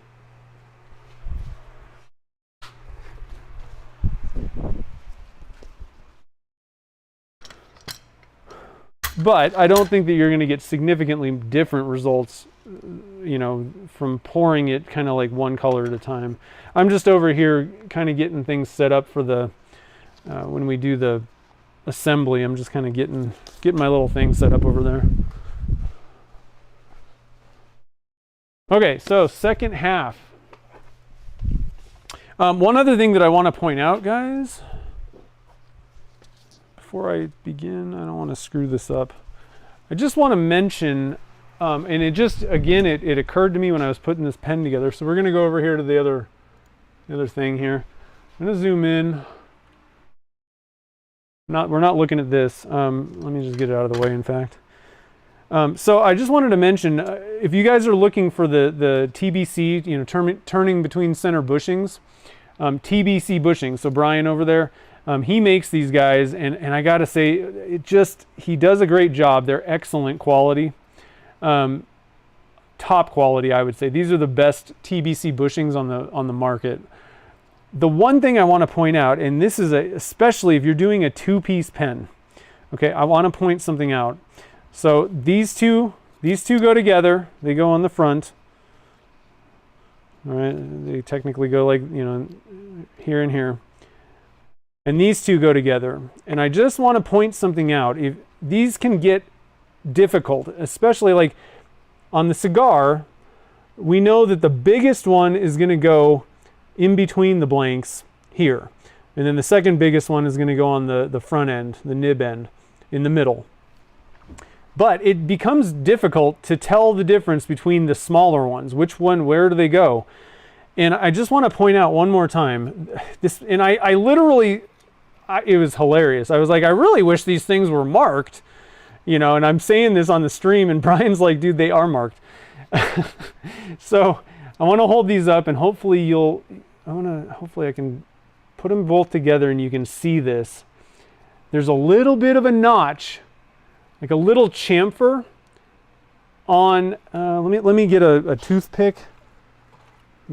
But I don't think that you're going to get significantly different results, from pouring it kind of like one color at a time. I'm just over here kind of getting things set up for the, when we do the assembly, I'm just kind of getting my little thing set up over there. Okay, so second half. One other thing that I want to point out, guys, before I begin, I don't want to screw this up. I just want to mention, and it occurred to me when I was putting this pen together. So we're going to go over here to the other thing here. I'm going to zoom in. We're not looking at this. Let me just get it out of the way, in fact. So I just wanted to mention, if you guys are looking for the TBC, turning between center bushings, TBC bushings. So Brian over there, he makes these guys, and I gotta say, he does a great job. They're excellent quality, top quality, I would say. These are the best TBC bushings on the market. The one thing I want to point out, and this is especially if you're doing a 2-piece pen, okay, I want to point something out. So these two go together. They go on the front. All right, they technically go like, here and here. And these two go together. And I just want to point something out. If these can get difficult, especially like on the cigar, we know that the biggest one is going to go in between the blanks here. And then the second biggest one is going to go on the front end, the nib end, in the middle. But it becomes difficult to tell the difference between the smaller ones. Where do they go? And I just want to point out one more time, I literally, it was hilarious. I was like, I really wish these things were marked, and I'm saying this on the stream, and Brian's like, dude, they are marked. So I want to hold these up, and hopefully I can put them both together and you can see this. There's a little bit of a notch, like a little chamfer on, let me get a toothpick.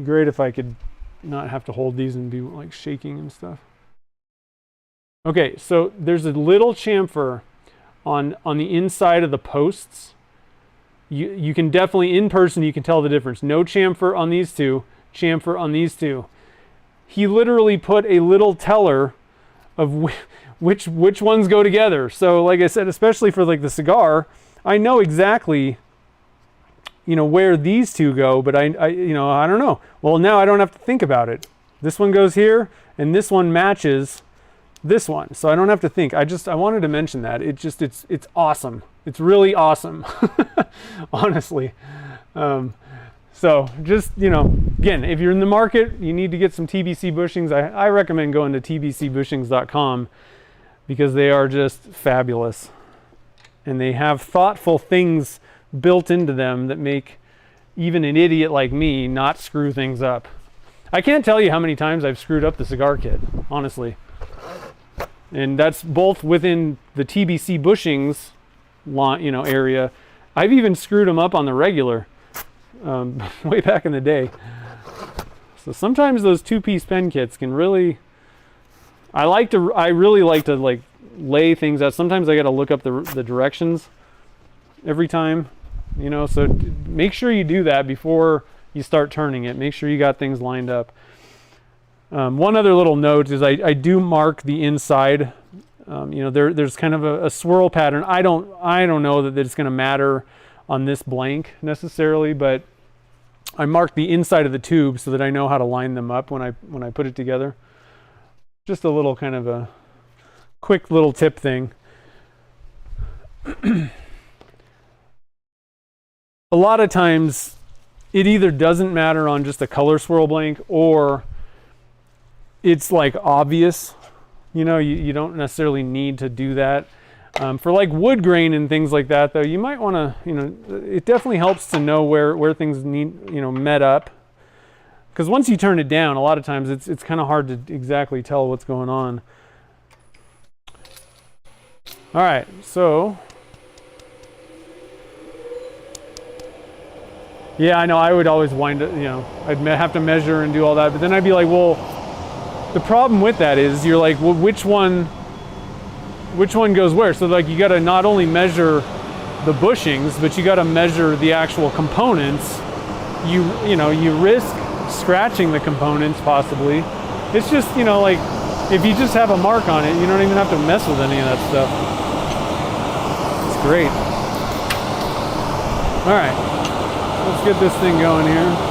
Great if I could not have to hold these and be like shaking and stuff. Okay, so there's a little chamfer on the inside of the posts. You can definitely, in person, you can tell the difference. No chamfer on these two, chamfer on these two. He literally put a little teller of which ones go together. So like I said, especially for like the cigar, I know exactly, you know, where these two go, but I you know, I don't know. Well, now I don't have to think about it. This one goes here and this one matches this one. So I don't have to think. I wanted to mention that. It's awesome. It's really awesome. Honestly. So just, you know, again, if you're in the market, you need to get some TBC bushings. I recommend going to tbcbushings.com because they are just fabulous. And they have thoughtful things built into them that make even an idiot like me not screw things up. I can't tell you how many times I've screwed up the cigar kit, honestly. And that's both within the TBC bushings, you know, area. I've even screwed them up on the regular, way back in the day. So sometimes those two-piece pen kits can really, I really like to like lay things out. Sometimes I got to look up the directions every time, you know, so make sure you do that before you start turning it. Make sure you got things lined up. One other little note is I do mark the inside. You know, there's kind of a swirl pattern. I don't know that it's going to matter on this blank necessarily, but I mark the inside of the tube so that I know how to line them up when I put it together. Just a little kind of a quick little tip thing. A lot of times it either doesn't matter on just a color swirl blank or it's like obvious, you know, you don't necessarily need to do that. For like wood grain and things like that though, you might want to, you know, it definitely helps to know where things need, you know, met up. Because once you turn it down, a lot of times it's kind of hard to exactly tell what's going on. All right, so. Yeah, I know I would always wind it, you know, I'd have to measure and do all that, but then I'd be like, well, the problem with that is you're like, well, which one goes where? So like you got to not only measure the bushings, but you got to measure the actual components. You know, you risk scratching the components possibly. It's just, you know, like if you just have a mark on it, you don't even have to mess with any of that stuff. It's great. All right. Let's get this thing going here.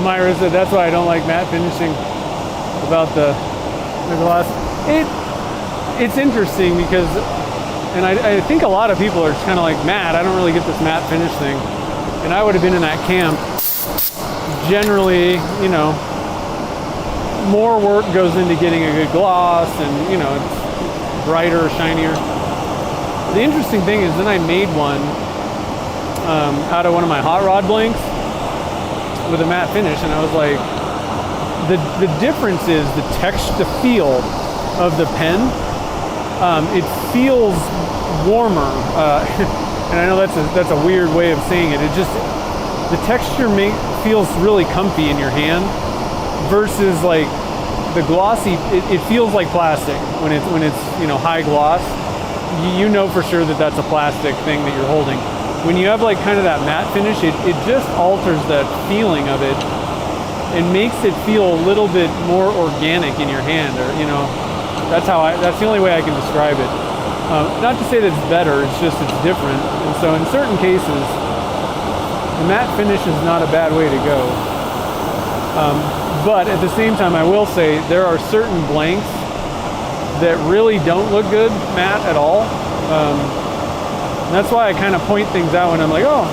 Myra said that's why I don't like matte finishing about the gloss. It's interesting because, and I think a lot of people are just kind of like, Matt, I don't really get this matte finish thing. And I would have been in that camp. Generally, you know, more work goes into getting a good gloss and, you know, it's brighter, shinier. The interesting thing is then I made one out of one of my hot rod blanks with a matte finish, and I was like, the difference is the texture, the feel of the pen. It feels warmer, and I know that's a weird way of saying it. It just, the texture feels really comfy in your hand versus like the glossy. It feels like plastic when it's you know, high gloss. you know for sure that that's a plastic thing that you're holding. When you have like kind of that matte finish, it just alters that feeling of it and makes it feel a little bit more organic in your hand, or that's the only way I can describe it. Not to say that it's better, it's just it's different. And so in certain cases, the matte finish is not a bad way to go. But at the same time, I will say there are certain blanks that really don't look good matte at all. And that's why I kind of point things out when I'm like, oh,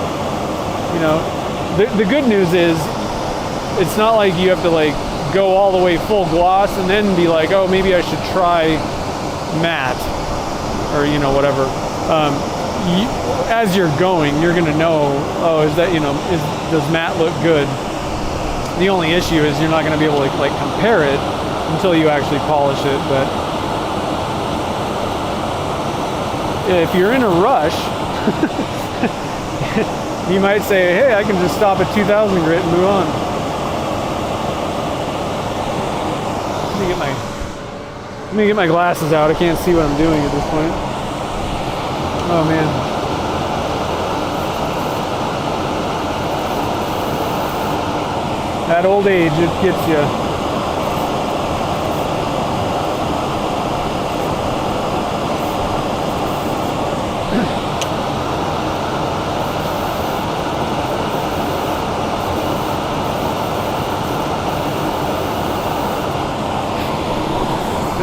the good news is it's not like you have to like go all the way full gloss and then be like, oh, maybe I should try matte or whatever. As you're going, you're gonna know, oh, does matte look good? The only issue is you're not gonna be able to like compare it until you actually polish it. But if you're in a rush, you might say, hey, I can just stop at 2000 grit and move on. Let me get my glasses out. I can't see what I'm doing at this point. Oh man. That old age, it gets you.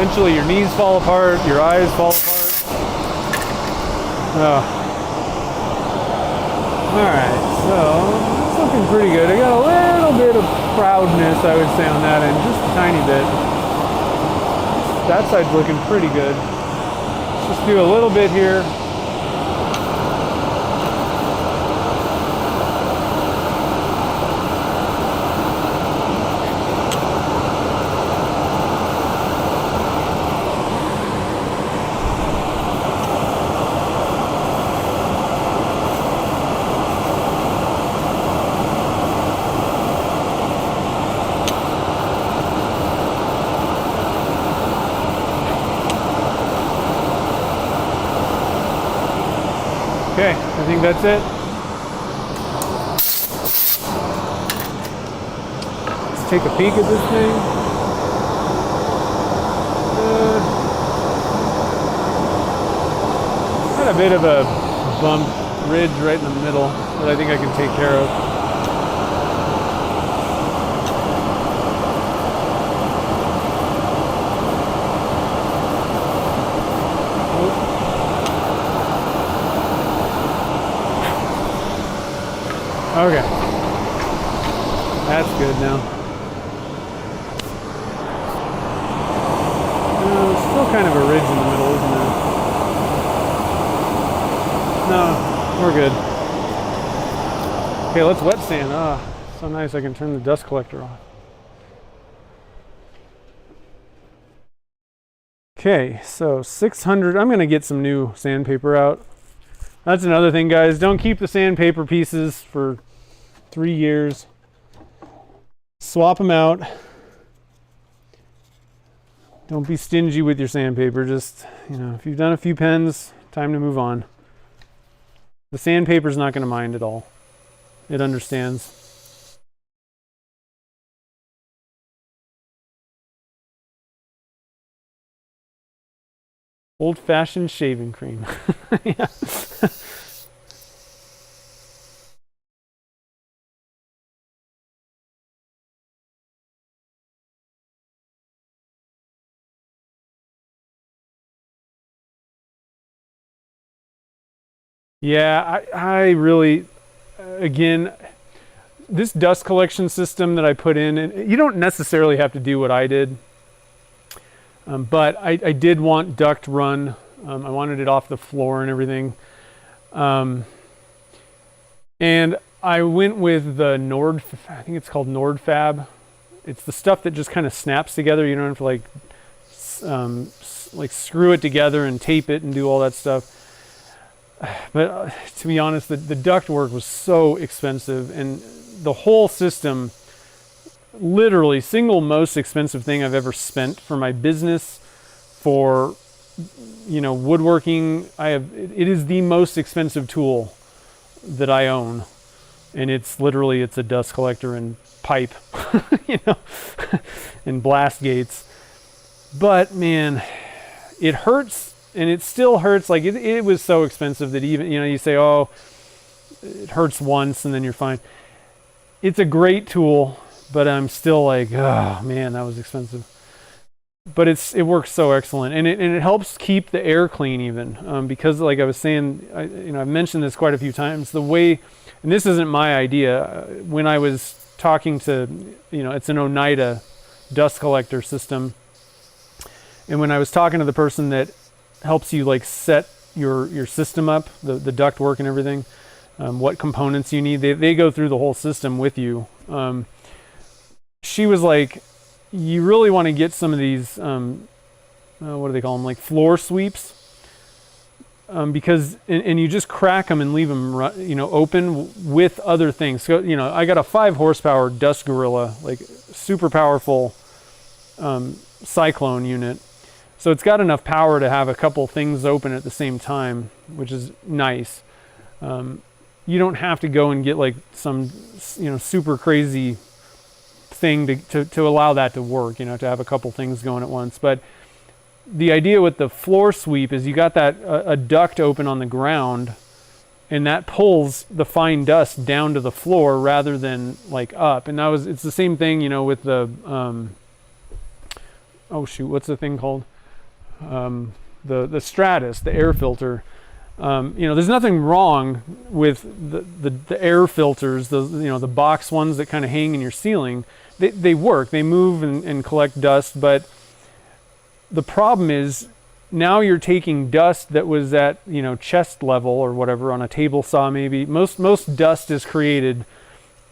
Eventually your knees fall apart, your eyes fall apart. Alright, so it's looking pretty good. I got a little bit of proudness, I would say, on that end, just a tiny bit. That side's looking pretty good. Let's just do a little bit here. Okay, I think that's it. Let's take a peek at this thing. Got a bit of a bump ridge right in the middle that I think I can take care of. Okay, that's good now. Still kind of a ridge in the middle, isn't it? No, we're good. Okay, let's wet sand. Ah, so nice I can turn the dust collector off. Okay, so 600, I'm gonna get some new sandpaper out. That's another thing, guys. Don't keep the sandpaper pieces for 3 years. Swap them out. Don't be stingy with your sandpaper. Just, if you've done a few pens, time to move on. The sandpaper's not going to mind at all. It understands. Old-fashioned shaving cream. Yeah. Yeah, I really, again, this dust collection system that I put in, and you don't necessarily have to do what I did, but I did want duct run. I wanted it off the floor and everything. And I went with the I think it's called Nordfab. It's the stuff that just kind of snaps together. You don't have to like screw it together and tape it and do all that stuff. But to be honest, the duct work was so expensive, and the whole system, literally single most expensive thing I've ever spent for my business, for woodworking. It is the most expensive tool that I own, and it's a dust collector and pipe, and blast gates. But man, it hurts, and it still hurts. Like it was so expensive that even, you say, oh, it hurts once and then you're fine. It's a great tool, but I'm still like, oh man, that was expensive. But it works so excellent, and it helps keep the air clean even, because like I was saying, I've mentioned this quite a few times. The way, and this isn't my idea, when I was talking to, it's an Oneida dust collector system, and when I was talking to the person that helps you like set your system up, the duct work and everything, what components you need, they go through the whole system with you. She was like, you really want to get some of these, what do they call them, like floor sweeps, because, and you just crack them and leave them, open with other things. So, I got a 5 horsepower Dust Gorilla, like super powerful cyclone unit. So it's got enough power to have a couple things open at the same time, which is nice. You don't have to go and get like some, super crazy thing to allow that to work, to have a couple things going at once. But the idea with the floor sweep is you got that a duct open on the ground, and that pulls the fine dust down to the floor rather than like up. And it's the same thing, with the what's the thing called, the Stratus, the air filter. There's nothing wrong with the air filters, the box ones that kind of hang in your ceiling. They work, they move and collect dust, but the problem is now you're taking dust that was at, chest level or whatever on a table saw maybe. Most dust is created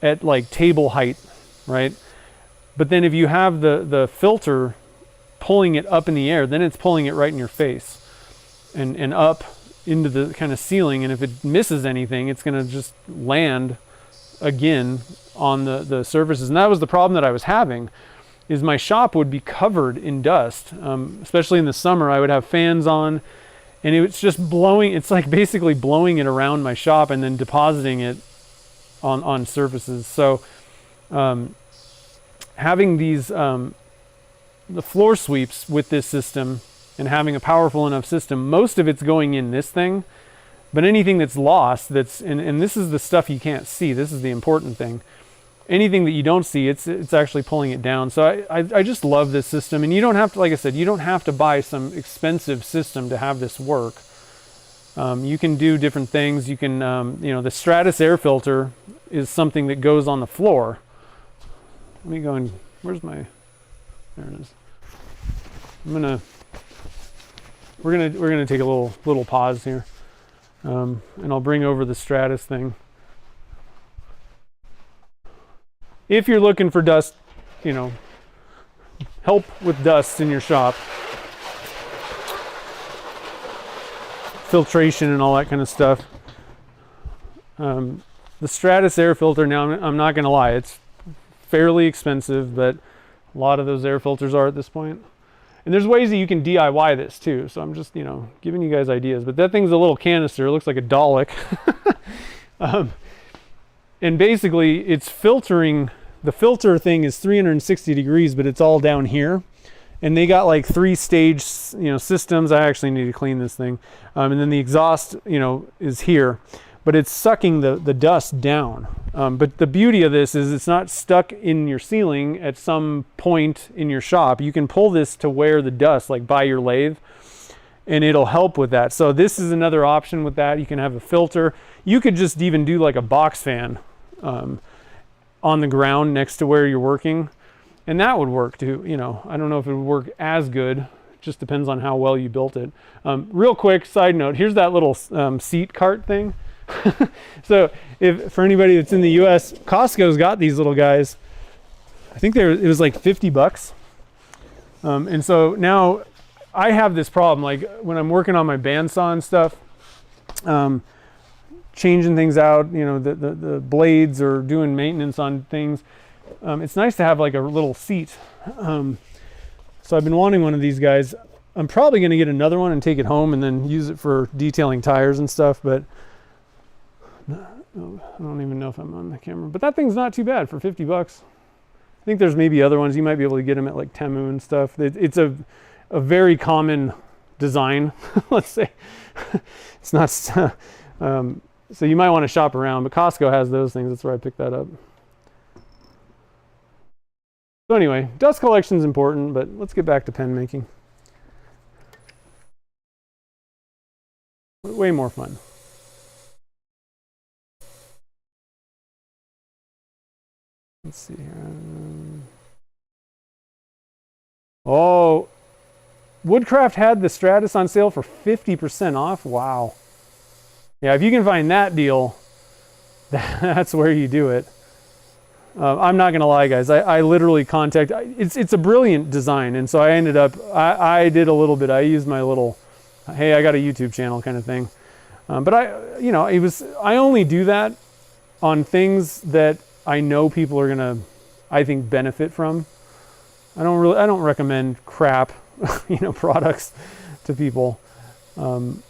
at like table height, right? But then if you have the filter pulling it up in the air, then it's pulling it right in your face and up into the kind of ceiling, and if it misses anything, it's going to just land again on the surfaces. And that was the problem that I was having, is my shop would be covered in dust, especially in the summer. I would have fans on, and it was just blowing. It's like basically blowing it around my shop and then depositing it on surfaces. So having these the floor sweeps with this system and having a powerful enough system, most of it's going in this thing, but anything that's lost, and this is the stuff you can't see, this is the important thing. Anything that you don't see, it's actually pulling it down. So I just love this system, and you don't have to, like I said, you don't have to buy some expensive system to have this work. You can do different things. You can, the Stratus air filter is something that goes on the floor. Let me go and, there it is. We're gonna take a little pause here, and I'll bring over the Stratus thing. If you're looking for dust, help with dust in your shop, filtration and all that kind of stuff, the Stratus air filter, now I'm not gonna lie, it's fairly expensive, but a lot of those air filters are at this point. And there's ways that you can DIY this too. So I'm just, giving you guys ideas. But that thing's a little canister. It looks like a Dalek. And basically it's filtering. The filter thing is 360 degrees, but it's all down here. And they got like 3-stage, systems. I actually need to clean this thing. And then the exhaust, is here. But it's sucking the dust down. But the beauty of this is it's not stuck in your ceiling at some point in your shop. You can pull this to where the dust, like by your lathe, and it'll help with that. So this is another option with that. You can have a filter. You could just even do like a box fan on the ground next to where you're working, and that would work too. I don't know if it would work as good. It just depends on how well you built it. Real quick side note, here's that little seat cart thing. So for anybody that's in the US, Costco's got these little guys. I think it was like $50. And so now I have this problem, like when I'm working on my bandsaw and stuff, changing things out, the blades, or doing maintenance on things. It's nice to have like a little seat. So I've been wanting one of these guys. I'm probably going to get another one and take it home and then use it for detailing tires and stuff, but I don't even know if I'm on the camera, but that thing's not too bad for 50 bucks. I think there's maybe other ones. You might be able to get them at like Temu and stuff. It's a very common design, let's say. It's not, so you might want to shop around, but Costco has those things. That's where I picked that up. So anyway, dust collection is important, but let's get back to pen making. Way more fun. Let's see here. Oh, Woodcraft had the Stratus on sale for 50% off. Wow. Yeah, if you can find that deal, that's where you do it. I'm not gonna lie, guys. I literally it's a brilliant design, and so I ended up I did a little bit. I used my little, hey, I got a YouTube channel kind of thing. But I only do that on things that I know people are gonna, I think, benefit from. I don't recommend crap, products to people. And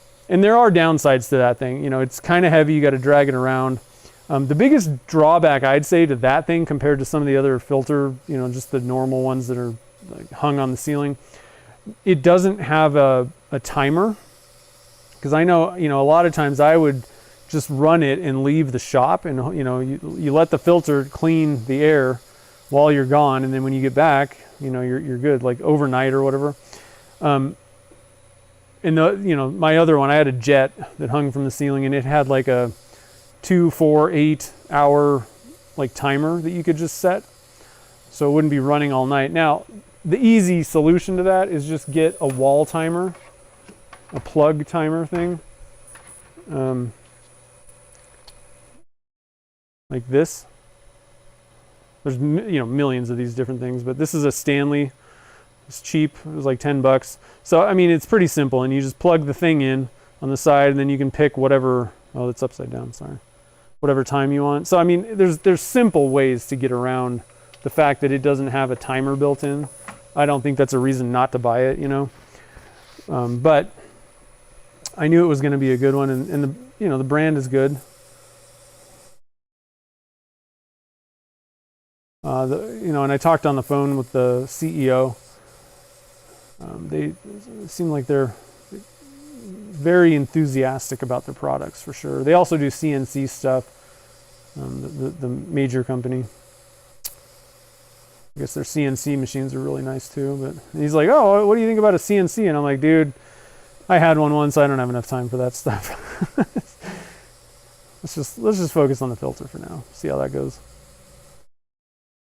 there are downsides to that thing. It's kind of heavy. You got to drag it around. The biggest drawback I'd say to that thing compared to some of the other filter, just the normal ones that are like hung on the ceiling, it doesn't have a timer. Because I know, a lot of times I would just run it and leave the shop, and you let the filter clean the air while you're gone, and then when you get back, you're good, like overnight or whatever. And my other one, I had a jet that hung from the ceiling, and it had like a 2, 4, 8 hour like timer that you could just set, so it wouldn't be running all night. Now, the easy solution to that is just get a wall timer, a plug timer thing, like this. There's millions of these different things, but this is a Stanley. It's cheap. It was like 10 bucks. So I mean, it's pretty simple, and you just plug the thing in on the side, and then you can pick whatever. Oh, it's upside down. Sorry. Whatever time you want. So I mean, there's simple ways to get around the fact that it doesn't have a timer built in. I don't think that's a reason not to buy it, but I knew it was going to be a good one, and the brand is good. And I talked on the phone with the CEO. They seem like they're very enthusiastic about their products for sure. They also do CNC stuff, the major company. I guess their CNC machines are really nice too. But he's like, oh, what do you think about a CNC? And I'm like, dude, I had one once. I don't have enough time for that stuff. let's just focus on the filter for now. See how that goes.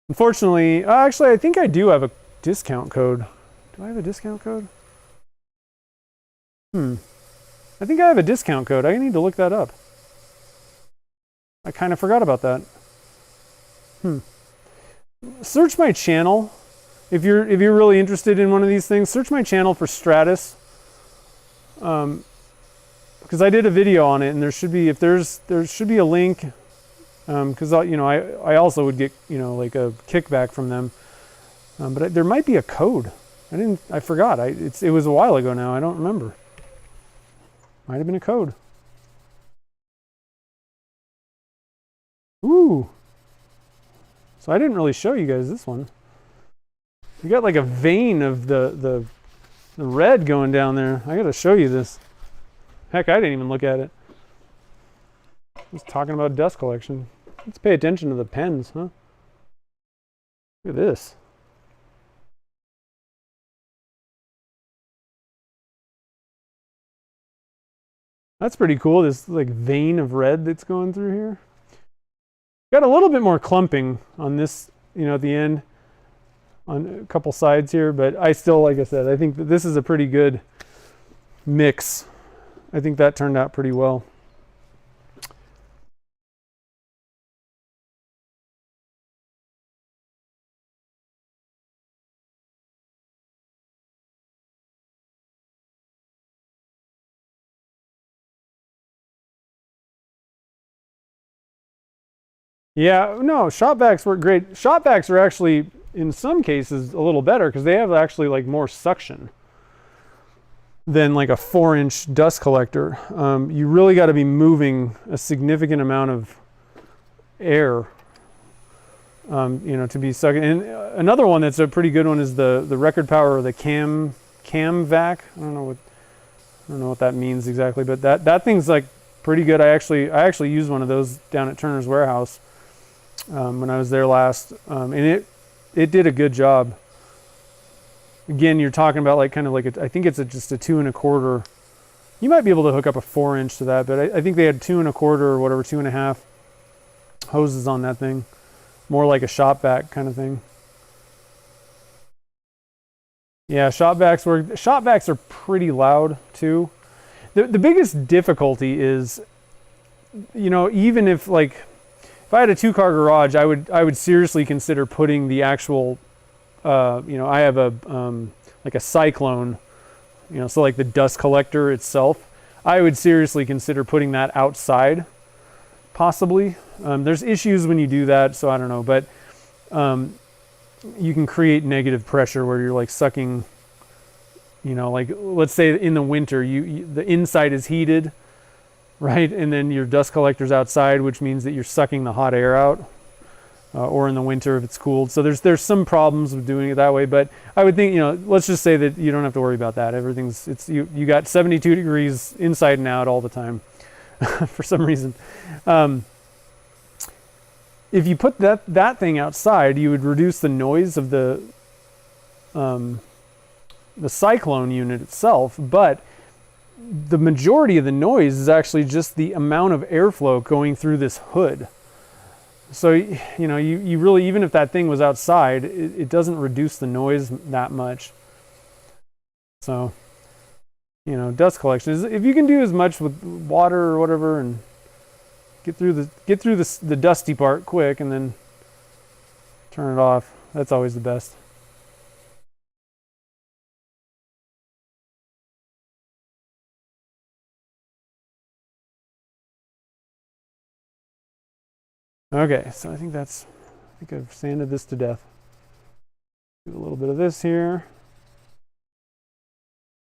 Unfortunately, actually, I think I do have a discount code. Do I have a discount code? I think I have a discount code. I need to look that up. I kind of forgot about that. Search my channel. If you're really interested in one of these things, search my channel for Stratus. Because I did a video on it, and there should be a link. Because I also would get like a kickback from them, but there might be a code. I forgot. It was a while ago now. I don't remember. Might have been a code. Ooh. So I didn't really show you guys this one. You got like a vein of the red going down there. I got to show you this. Heck, I didn't even look at it. I was talking about dust collection. Let's pay attention to the pens, huh? Look at this. That's pretty cool, this like vein of red that's going through here. Got a little bit more clumping on this, at the end, on a couple sides here, but I still, like I said, I think that this is a pretty good mix. I think that turned out pretty well. Yeah, no, shop vacs work great. Shop vacs are actually, in some cases, a little better because they have actually like more suction. than like a 4-inch dust collector. You really got to be moving a significant amount of air, you know, to be sucking. And another one that's a pretty good one is the record power or the cam vac. I don't know what that means exactly, but that thing's like pretty good. I actually used one of those down at Turner's Warehouse when I was there last, and it did a good job. Again, you're talking about like kind of like I think it's just a 2 1/4. You might be able to hook up a 4-inch to that, but I think they had 2 1/4 or whatever, 2.5 hoses on that thing, more like a shop vac kind of thing. Yeah, shop vacs are pretty loud too. The biggest difficulty is, you know, even if like if I had a 2-car garage, I would seriously consider putting the actual you know, I have a like a cyclone, you know, so like the dust collector itself, I would seriously consider putting that outside, possibly. There's issues when you do that, so I don't know, but you can create negative pressure where you're like sucking, you know, like let's say in the winter, the inside is heated, right, and then your dust collector's outside, which means that you're sucking the hot air out. Or in the winter if it's cooled. So there's some problems with doing it that way, but I would think, you know, let's just say that you don't have to worry about that. You got 72 degrees inside and out all the time for some reason. If you put that thing outside, you would reduce the noise of the cyclone unit itself, but the majority of the noise is actually just the amount of airflow going through this hood. So, you know, you really, even if that thing was outside, it doesn't reduce the noise that much. So, you know, dust collection is, if you can do as much with water or whatever and get through the dusty part quick and then turn it off, that's always the best. Okay, so I think I've sanded this to death. Do a little bit of this here.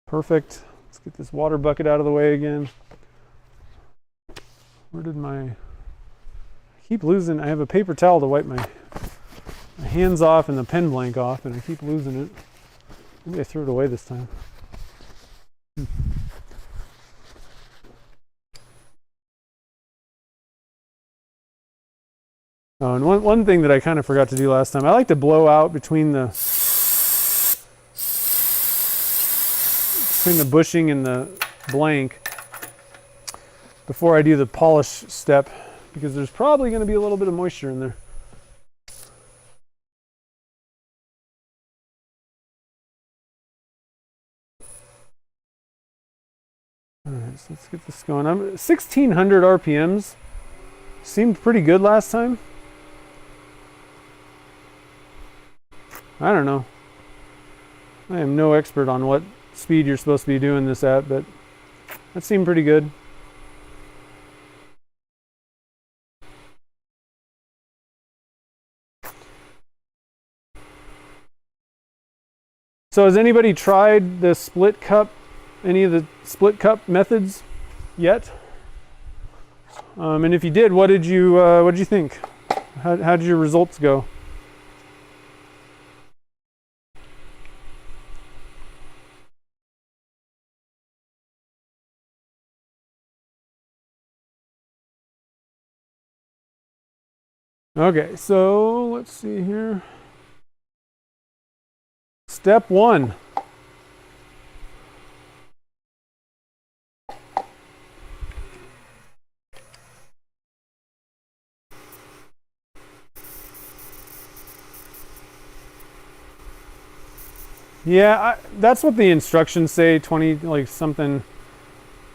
Perfect. Let's get this water bucket out of the way again. Where did I keep losing, I have a paper towel to wipe my hands off and the pen blank off, and I keep losing it. Maybe I threw it away this time. Oh, and one thing that I kind of forgot to do last time, I like to blow out between the bushing and the blank before I do the polish step, because there's probably going to be a little bit of moisture in there. All right, so let's get this going. 1600 RPMs. Seemed pretty good last time. I don't know. I am no expert on what speed you're supposed to be doing this at, but that seemed pretty good. So has anybody tried the split cup, any of the split cup methods yet? And if you did, what did you think? How did your results go? Okay, so let's see here. Step 1. Yeah, that's what the instructions say, 20, like something.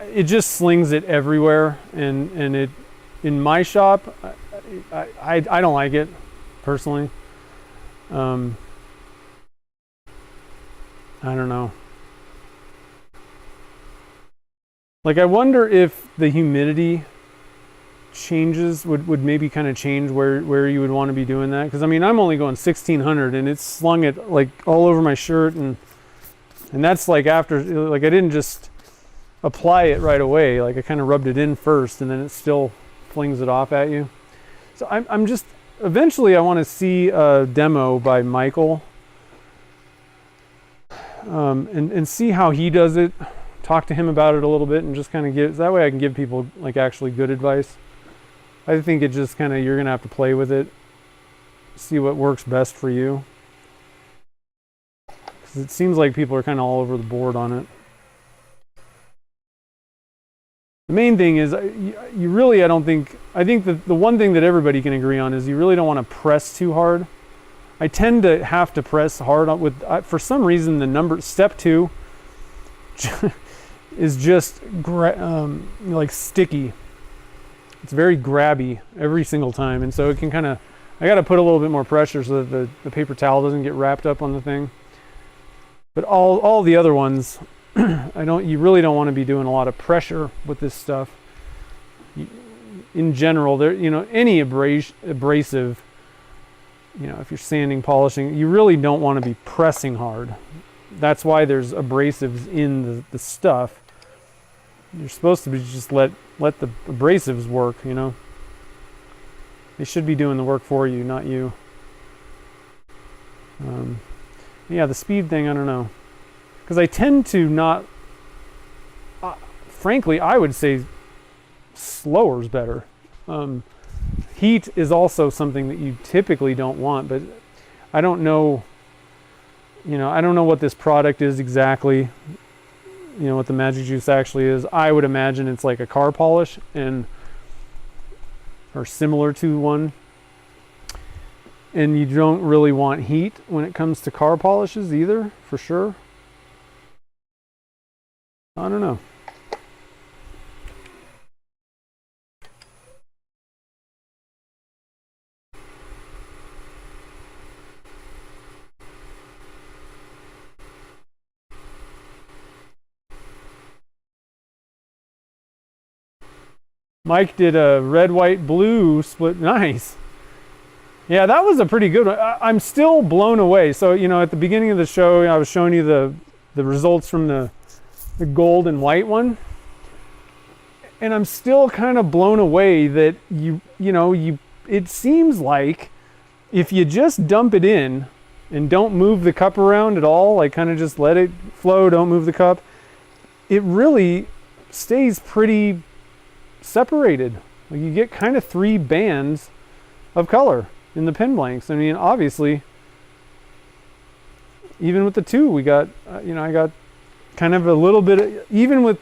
It just slings it everywhere, and it, in my shop, I don't like it, personally. I don't know. Like, I wonder if the humidity changes would maybe kind of change where you would want to be doing that, because I mean, I'm only going 1600 and it's slung it like all over my shirt, and And that's like after, like I didn't just apply it right away. Like I kind of rubbed it in first and then it still flings it off at you. So I'm just, eventually I want to see a demo by Michael and see how he does it, talk to him about it a little bit and just kind of give, that way I can give people like actually good advice. I think it just kind of, you're going to have to play with it, see what works best for you. Because it seems like people are kind of all over the board on it. The main thing is, you really, I think that the one thing that everybody can agree on is you really don't want to press too hard. I tend to have to press hard on with, for some reason, the number, step 2 is just like sticky. It's very grabby every single time. And so it can kind of, I got to put a little bit more pressure so that the paper towel doesn't get wrapped up on the thing. But all the other ones, you really don't want to be doing a lot of pressure with this stuff. In general, there, any abrasive, if you're sanding, polishing, you really don't want to be pressing hard. That's why there's abrasives in the stuff. You're supposed to be just let the abrasives work, They should be doing the work for you, not you. Yeah, the speed thing, I don't know. Because I tend to not, frankly, I would say slower is better. Heat is also something that you typically don't want, but I don't know, I don't know what this product is exactly, what the Magic Juice actually is. I would imagine it's like a car polish or similar to one. And you don't really want heat when it comes to car polishes either, for sure. I don't know. Mike did a red, white, blue split. Nice. Yeah, that was a pretty good one. I'm still blown away. So, at the beginning of the show, I was showing you the results from the gold and white one. And I'm still kind of blown away that it seems like if you just dump it in and don't move the cup around at all, like kind of just let it flow, don't move the cup, it really stays pretty separated. Like you get kind of 3 bands of color in the pen blanks. I mean, obviously, even with the 2, we got, I got kind of a little bit, even with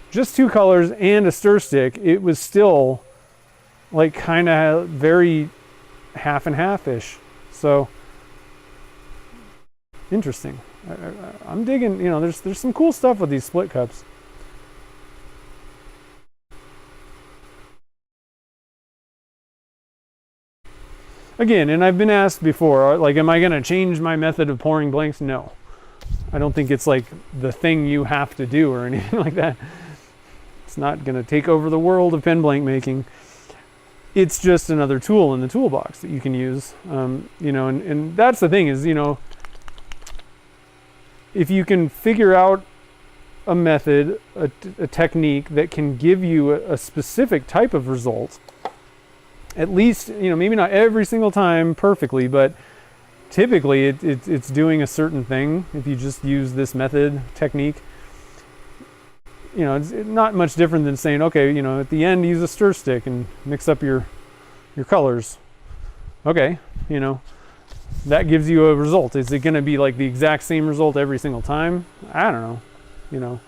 just 2 colors and a stir stick, it was still like kind of very half and half-ish. So, interesting. I'm digging, there's some cool stuff with these split cups. Again, and I've been asked before, like, am I going to change my method of pouring blanks? No. I don't think it's like the thing you have to do or anything like that. It's not going to take over the world of pen blank making. It's just another tool in the toolbox that you can use. And that's the thing is, if you can figure out a method, a technique that can give you a specific type of result, at least, maybe not every single time perfectly, but typically it's doing a certain thing. If you just use this method, technique, it's not much different than saying, okay, at the end, use a stir stick and mix up your colors. Okay, that gives you a result. Is it going to be like the exact same result every single time? I don't know.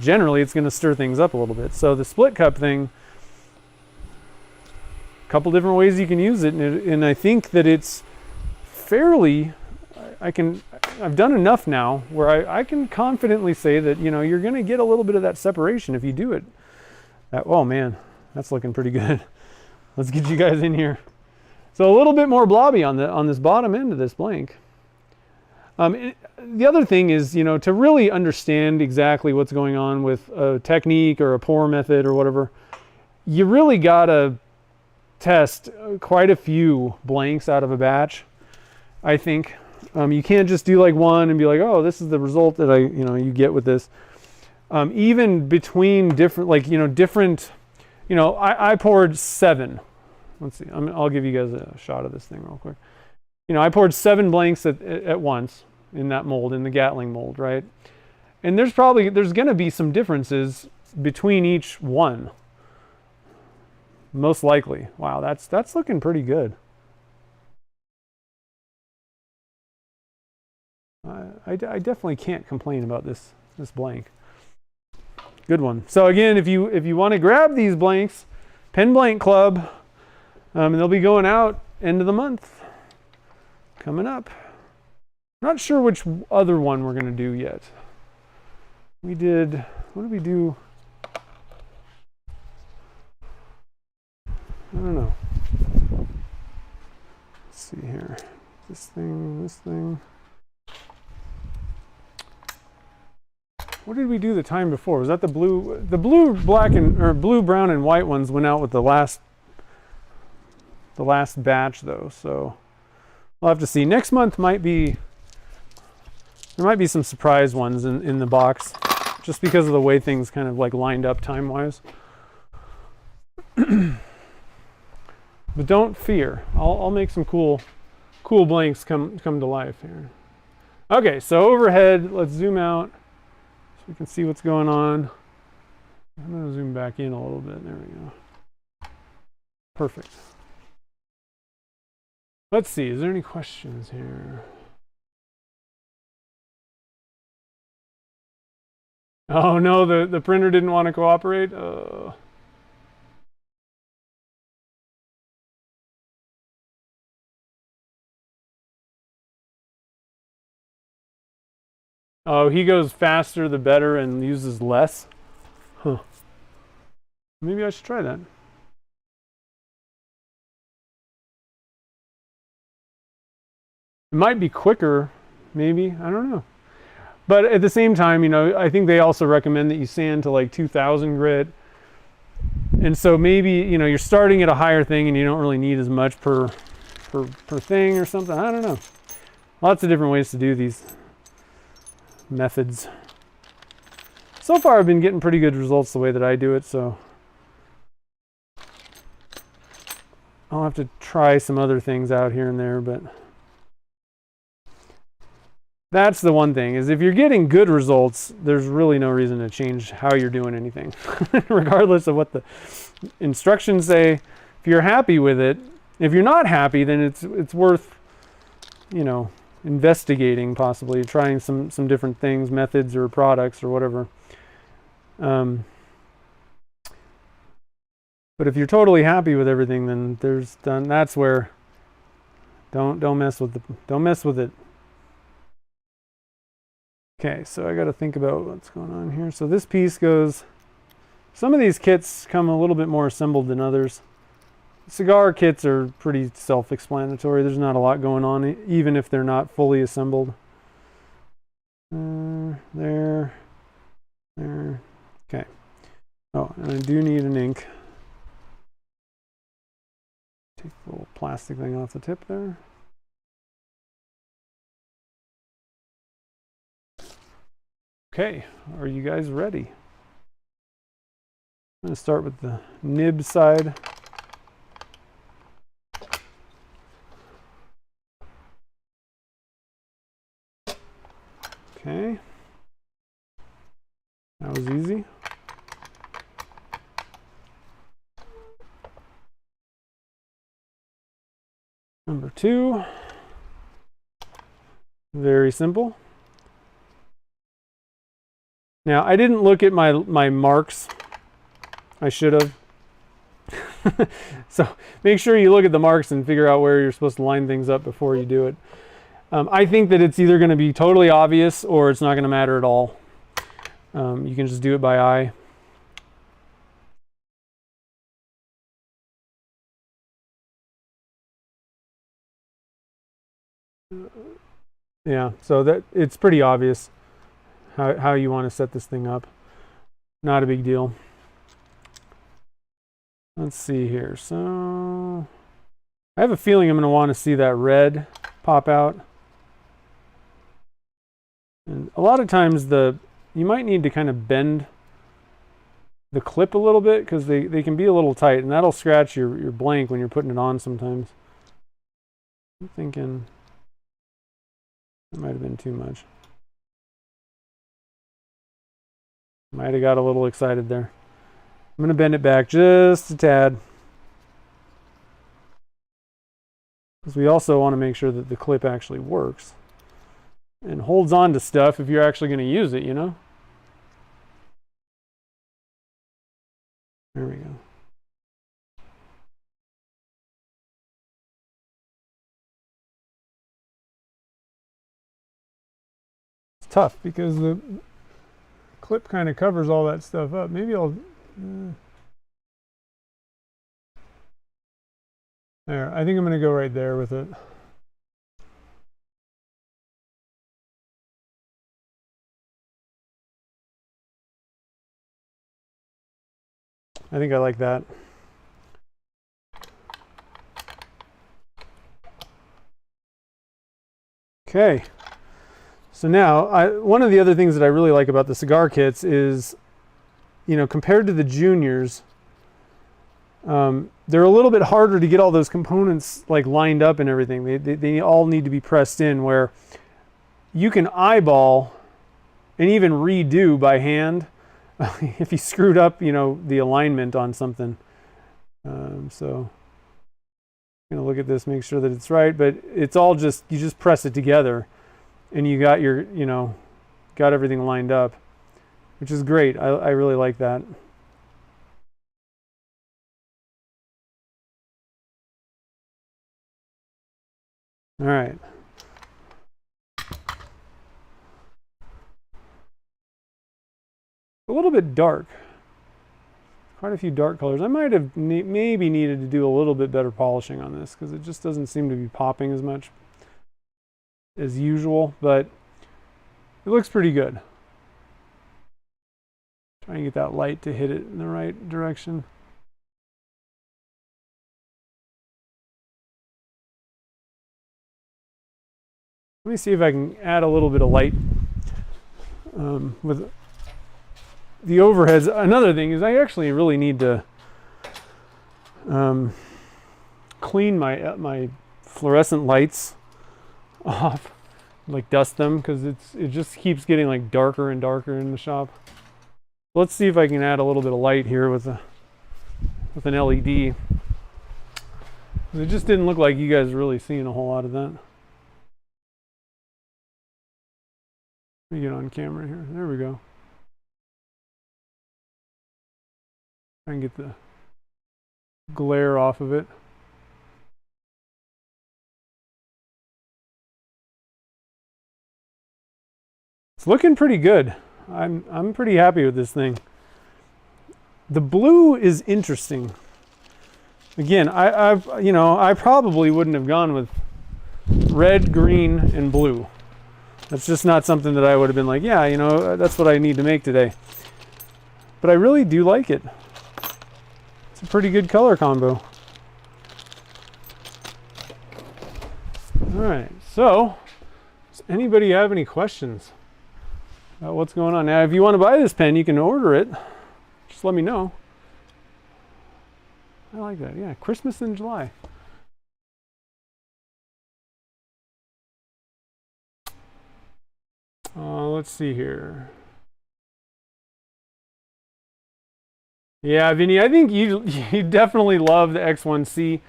Generally, it's going to stir things up a little bit. So the split cup thing, couple different ways you can use it, and I think that it's fairly, I've done enough now where I can confidently say that you're going to get a little bit of that separation if you do it. Oh man, that's looking pretty good. Let's get you guys in here. So a little bit more blobby on this bottom end of this blank. The other thing is, to really understand exactly what's going on with a technique or a pour method or whatever, you really gotta test quite a few blanks out of a batch, I think. You can't just do like one and be like, oh, this is the result that you get with this. Even between different, I poured 7. Let's see, I'll give you guys a shot of this thing real quick. I poured 7 blanks at once in that mold, in the Gatling mold, right? And there's going to be some differences between each one. Most likely. Wow, that's looking pretty good. I definitely can't complain about this blank. Good one. So again, if you want to grab these blanks, Pen Blank Club, and they'll be going out end of the month. Coming up. Not sure which other one we're going to do yet. What did we do? I don't know. Let's see here. This thing. What did we do the time before? Was that the blue? The blue, blue, brown, and white ones went out with the last batch though. So we'll have to see. Next month there might be some surprise ones in the box, just because of the way things kind of like lined up time-wise. But don't fear. I'll make some cool blanks come to life here. Okay, so overhead, let's zoom out so we can see what's going on. I'm going to zoom back in a little bit. There we go. Perfect. Let's see, is there any questions here? Oh no, the printer didn't want to cooperate? Oh, he goes faster the better and uses less? Huh. Maybe I should try that. It might be quicker, maybe. I don't know. But at the same time, I think they also recommend that you sand to like 2000 grit. And so maybe, you're starting at a higher thing and you don't really need as much per thing or something. I don't know. Lots of different ways to do these methods. So far I've been getting pretty good results the way that I do it, so I'll have to try some other things out here and there, but that's the one thing, is if you're getting good results, there's really no reason to change how you're doing anything, regardless of what the instructions say. If you're happy with it, if you're not happy, then it's worth, investigating, possibly trying some different things, methods or products or whatever. But if you're totally happy with everything, then that's where don't mess with it. Okay, so I got to think about what's going on here. So this piece goes. Some of these kits come a little bit more assembled than others. Cigar kits are pretty self-explanatory. There's not a lot going on, even if they're not fully assembled. There. Okay. Oh, and I do need an ink. Take the little plastic thing off the tip there. Okay, are you guys ready? I'm going to start with the nib side. Okay, that was easy. Number 2, very simple. Now, I didn't look at my marks. I should have. So make sure you look at the marks and figure out where you're supposed to line things up before you do it. I think that it's either going to be totally obvious or it's not going to matter at all. You can just do it by eye. Yeah, so that it's pretty obvious how you want to set this thing up. Not a big deal. Let's see here. So I have a feeling I'm going to want to see that red pop out. And a lot of times you might need to kind of bend the clip a little bit because they can be a little tight, and that'll scratch your blank when you're putting it on sometimes. I'm thinking that might have been too much. Might have got a little excited there. I'm going to bend it back just a tad, because we also want to make sure that the clip actually works and holds on to stuff if you're actually going to use it, you know? There we go. It's tough because the clip kind of covers all that stuff up. Maybe I'll... There, I think I'm going to go right there with it. I think I like that. Okay. So now, one of the other things that I really like about the cigar kits is, you know, compared to the juniors, they're a little bit harder to get all those components like lined up and everything. They all need to be pressed in, where you can eyeball and even redo by hand if you screwed up, you know, the alignment on something. So I'm gonna look at this, make sure that it's right, but it's all just, you just press it together and you got your, you know, got everything lined up, which is great. I really like that. All right. A little bit dark. Quite a few dark colors. I might have maybe needed to do a little bit better polishing on this because it just doesn't seem to be popping as much as usual, but it looks pretty good. Trying to get that light to hit it in the right direction. Let me see if I can add a little bit of light with the overheads. Another thing is I actually really need to clean my fluorescent lights off, like dust them, because it just keeps getting like darker and darker in the shop. Let's see if I can add a little bit of light here with an LED. It just didn't look like you guys were really seeing a whole lot of that. Let me get on camera here. There we go. Try and get the glare off of it. It's looking pretty good. I'm pretty happy with this thing. The blue is interesting. Again, I probably wouldn't have gone with red, green, and blue. That's just not something that I would have been like, yeah, you know, that's what I need to make today. But I really do like it. It's a pretty good color combo. All right, so does anybody have any questions about what's going on? Now, if you want to buy this pen, you can order it. Just let me know. I like that. Yeah, Christmas in July. Let's see here. Yeah, Vinny, I think you definitely love the X1C.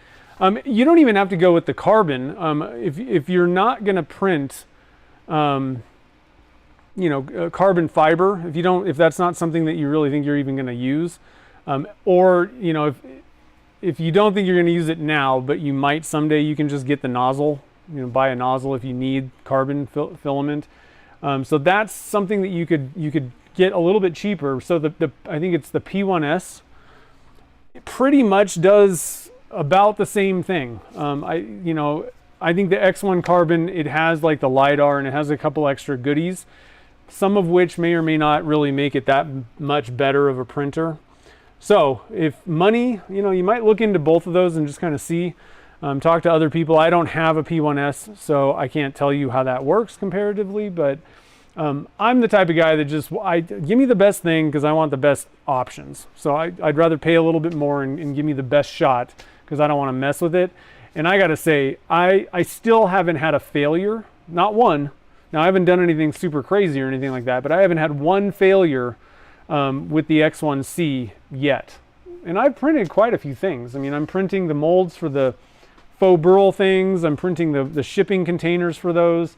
You don't even have to go with the carbon. If you're not going to print, carbon fiber, if that's not something that you really think you're even going to use, or if you don't think you're going to use it now, but you might someday, you can just get the nozzle. Buy a nozzle if you need carbon filament. So that's something that you could get a little bit cheaper. So I think it's the P1S. It pretty much does about the same thing. I think the X1 carbon, it has like the LiDAR and it has a couple extra goodies, some of which may or may not really make it that much better of a printer. So if money, you might look into both of those and just kind of see, talk to other people. I don't have a P1S, so I can't tell you how that works comparatively, but I'm the type of guy that just, give me the best thing because I want the best options. So I'd rather pay a little bit more and give me the best shot because I don't want to mess with it. And I got to say, I still haven't had a failure, not one. Now, I haven't done anything super crazy or anything like that, but I haven't had one failure with the X1C yet. And I've printed quite a few things. I mean, I'm printing the molds for the faux burl things. I'm printing the shipping containers for those.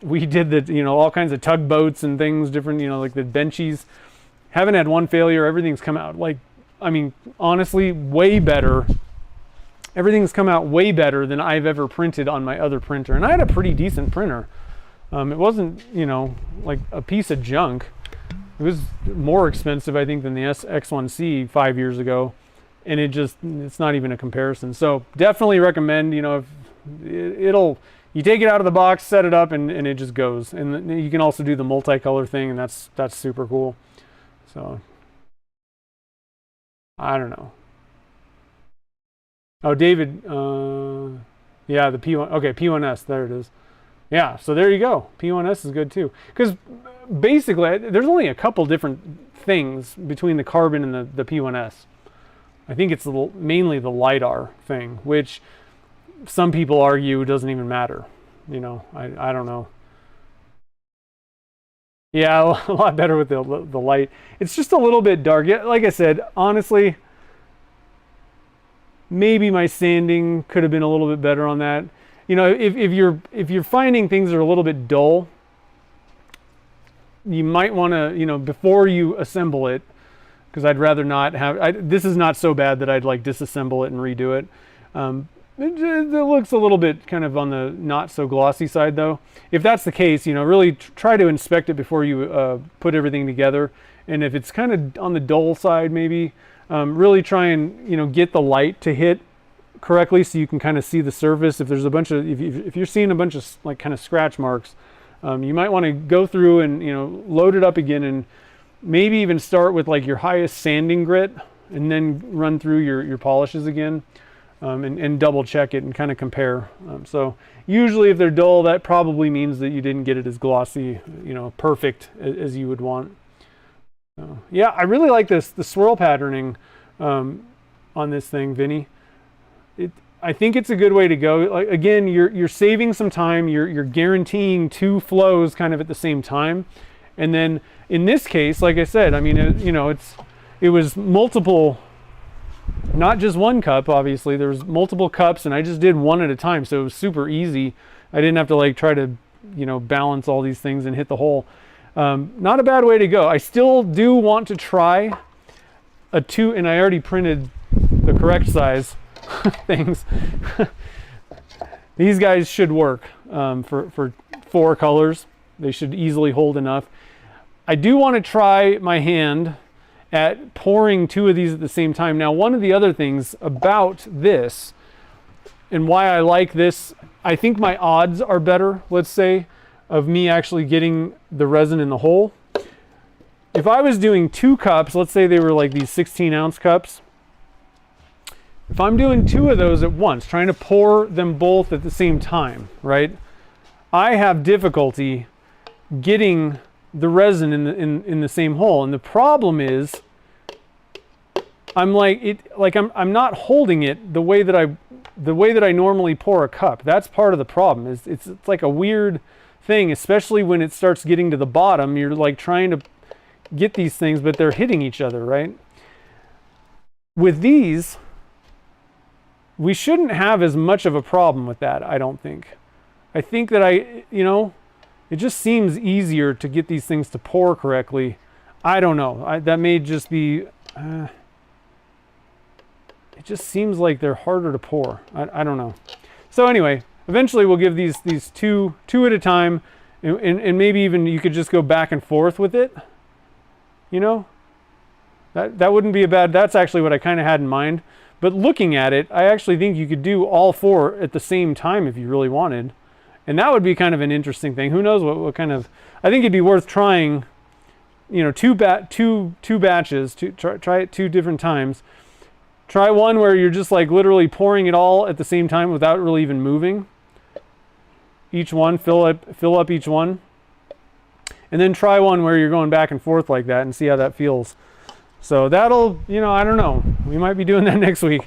We did all kinds of tugboats and things, different, like the benchies. Haven't had one failure. Everything's come out honestly, way better. Everything's come out way better than I've ever printed on my other printer. And I had a pretty decent printer. It wasn't, like a piece of junk. It was more expensive, I think, than the X1C 5 years ago. And it's not even a comparison. So definitely recommend, if you take it out of the box, set it up, and it just goes. And you can also do the multicolor thing, and that's super cool. So, I don't know. Oh, David, yeah, the P1, okay, P1S, there it is. Yeah, so there you go. P1S is good too. Because basically, there's only a couple different things between the carbon and the P1S. I think it's mainly the LiDAR thing, which some people argue doesn't even matter. I don't know. Yeah, a lot better with the light. It's just a little bit dark. Yeah, like I said, honestly, maybe my sanding could have been a little bit better on that. If you're finding things are a little bit dull, you might want to, before you assemble it, because I'd rather not have, this is not so bad that I'd like disassemble it and redo it. It looks a little bit kind of on the not so glossy side though. If that's the case, really try to inspect it before you put everything together. And if it's kind of on the dull side, maybe really try and, get the light to hit correctly so you can kind of see the surface. If there's a bunch of, if you're seeing a bunch of like kind of scratch marks, you might want to go through and, load it up again and maybe even start with like your highest sanding grit and then run through your polishes again. And double check it and kind of compare. So usually if they're dull, that probably means that you didn't get it as glossy, perfect as you would want. So, yeah, I really like the swirl patterning on this thing, Vinny. I think it's a good way to go. Like, again, you're saving some time. You're guaranteeing two flows kind of at the same time. And then in this case, like I said, I mean, it was multiple. Not just one cup, obviously. There was multiple cups, and I just did one at a time, so it was super easy. I didn't have to like try to, balance all these things and hit the hole. Not a bad way to go. I still do want to try a 2, and I already printed the correct size things. These guys should work for 4 colors. They should easily hold enough. I do want to try my hand at pouring 2 of these at the same time. Now, one of the other things about this and why I like this, I think my odds are better, let's say, of me actually getting the resin in the hole. If I was doing 2 cups, let's say they were like these 16-ounce cups, if I'm doing 2 of those at once, trying to pour them both at the same time, right? I have difficulty getting the resin in the same hole, and the problem is I'm not holding it the way that I normally pour a cup. That's part of the problem. It's like a weird thing, especially when it starts getting to the bottom. You're like trying to get these things, but they're hitting each other, right? With these, we shouldn't have as much of a problem with that, I don't think. I think that it just seems easier to get these things to pour correctly. I don't know. That may just be, it just seems like they're harder to pour. I don't know. So anyway, eventually we'll give these two at a time, and maybe even you could just go back and forth with it. That wouldn't be a bad, that's actually what I kind of had in mind. But looking at it, I actually think you could do all 4 at the same time if you really wanted. And that would be kind of an interesting thing. Who knows what kind of, I think it'd be worth trying, 2 batches, try it 2 different times. Try one where you're just like literally pouring it all at the same time without really even moving. Each one, fill up each one. and then try one where you're going back and forth like that and see how that feels. So that'll, you know, I don't know. We might be doing that next week.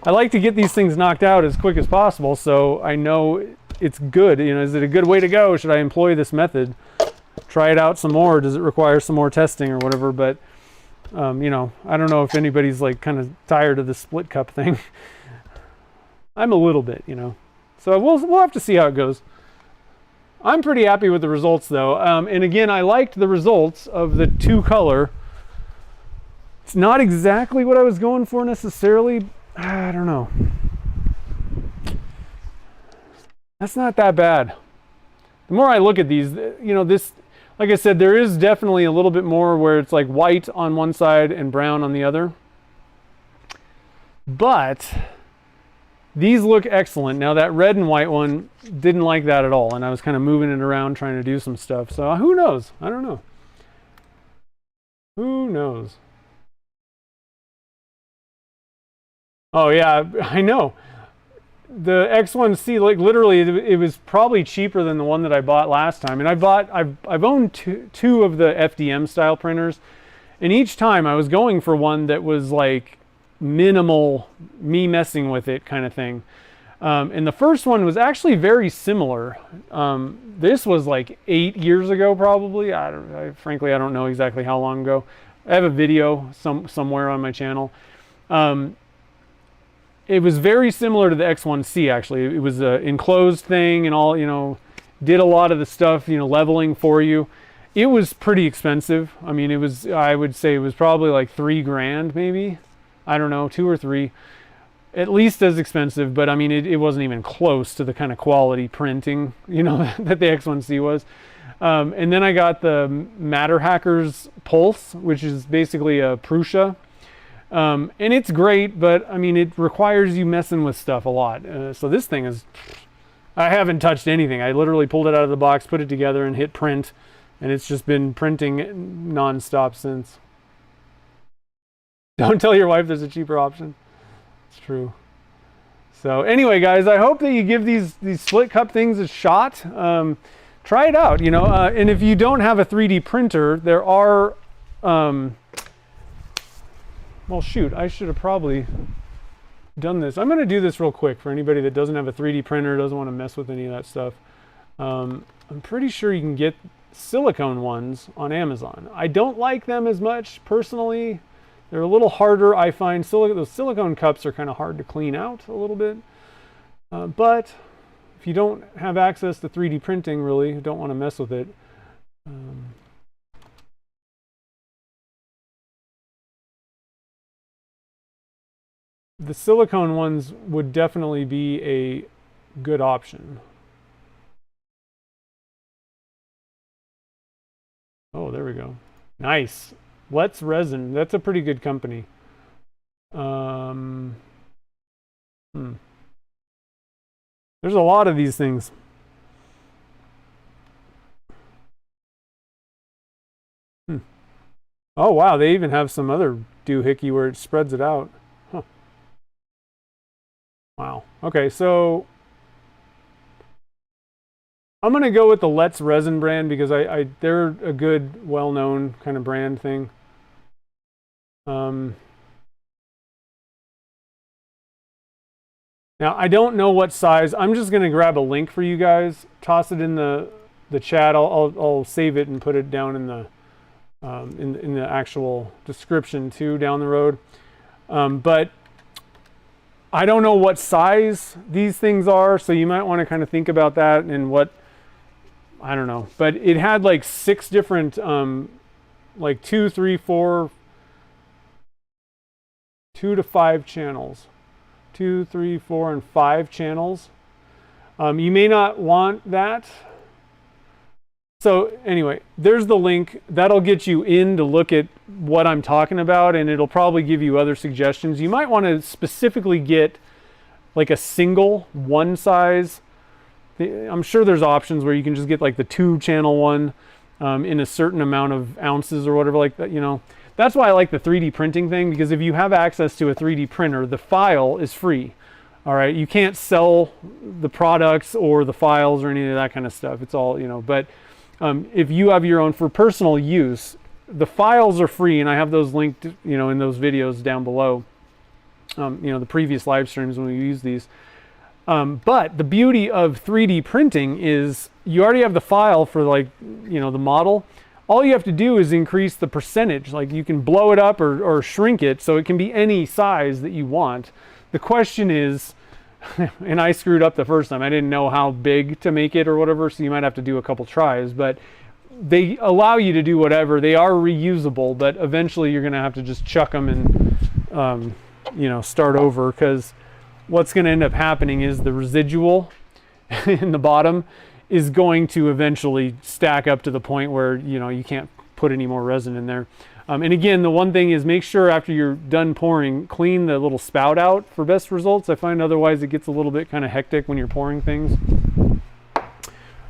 I like to get these things knocked out as quick as possible so I know it's good. You know, is it a good way to go? Should I employ this method? Try it out some more. Does it require some more testing or whatever? But, you know, I don't know if anybody's like kind of tired of the split cup thing. I'm a little bit, you know. So we'll have to see how it goes. I'm pretty happy with the results though. And again, I liked the results of the 2-color. It's not exactly what I was going for necessarily. I don't know. That's not that bad. The more I look at these, you know, this, like I said, there is definitely a little bit more where it's like white on one side and brown on the other. But these look excellent. Now that red and white one, didn't like that at all. And I was kind of moving it around trying to do some stuff. So who knows? I don't know. Who knows? Oh yeah, I know. The X1C, like literally, it was probably cheaper than the one that I bought last time. And I've owned two of the FDM style printers, and each time I was going for one that was like minimal, me messing with it kind of thing. And the first one was actually very similar. This was like 8 years ago, probably. Frankly, I don't know exactly how long ago. I have a video somewhere on my channel. It was very similar to the X1C, actually. It was an enclosed thing and all, you know, did a lot of the stuff, you know, leveling for you. It was pretty expensive. I mean, I would say it was probably like $3,000 maybe. I don't know, 2 or 3. At least as expensive, but I mean, it wasn't even close to the kind of quality printing, you know, that the X1C was. And then I got the Matter Hackers Pulse, which is basically a Prusa. And it's great, but I mean, it requires you messing with stuff a lot. So this thing is, I haven't touched anything. I literally pulled it out of the box, put it together and hit print, and it's just been printing nonstop since. Don't tell your wife there's a cheaper option. It's true. So anyway, guys, I hope that you give these split cup things a shot. Try it out, you know, and if you don't have a 3D printer, there are, well, shoot, I should have probably done this. I'm going to do this real quick for anybody that doesn't have a 3D printer, doesn't want to mess with any of that stuff. I'm pretty sure you can get silicone ones on Amazon. I don't like them as much personally. They're a little harder. I find those silicone cups are kind of hard to clean out a little bit. But if you don't have access to 3D printing, really, you don't want to mess with it. The silicone ones would definitely be a good option. Oh, there we go. Nice. Let's Resin. That's a pretty good company. There's a lot of these things. Oh, wow. They even have some other doohickey where it spreads it out. Huh. Wow. Okay, so I'm going to go with the Let's Resin brand because they're a good, well-known kind of brand thing. Now, I don't know what size. I'm just going to grab a link for you guys, toss it in the chat. I'll save it and put it down in the actual description too down the road. But I don't know what size these things are, so you might want to kind of think about that and what, I don't know. But it had like 6 different, like 2, 3, 4, 2 to 5 channels. 2, 3, 4, and 5 channels. You may not want that. So anyway, there's the link. That'll get you in to look at what I'm talking about, and it'll probably give you other suggestions. You might want to specifically get like a single one size. I'm sure there's options where you can just get like the 2-channel one in a certain amount of ounces or whatever like that, you know. That's why I like the 3D printing thing, because if you have access to a 3D printer, the file is free. All right, you can't sell the products or the files or any of that kind of stuff. It's all, you know, but if you have your own for personal use, the files are free, and I have those linked, in those videos down below. The previous live streams when we use these. But the beauty of 3D printing is you already have the file for the model. All you have to do is increase the percentage. Like you can blow it up or shrink it so it can be any size that you want. The question is, and I screwed up the first time. I didn't know how big to make it or whatever, so you might have to do a couple tries. But they allow you to do whatever. They are reusable, but eventually you're going to have to just chuck them and start over, because what's going to end up happening is the residual in the bottom is going to eventually stack up to the point where you can't put any more resin in there. And again, the one thing is, make sure after you're done pouring, clean the little spout out for best results. I find otherwise it gets a little bit kind of hectic when you're pouring things.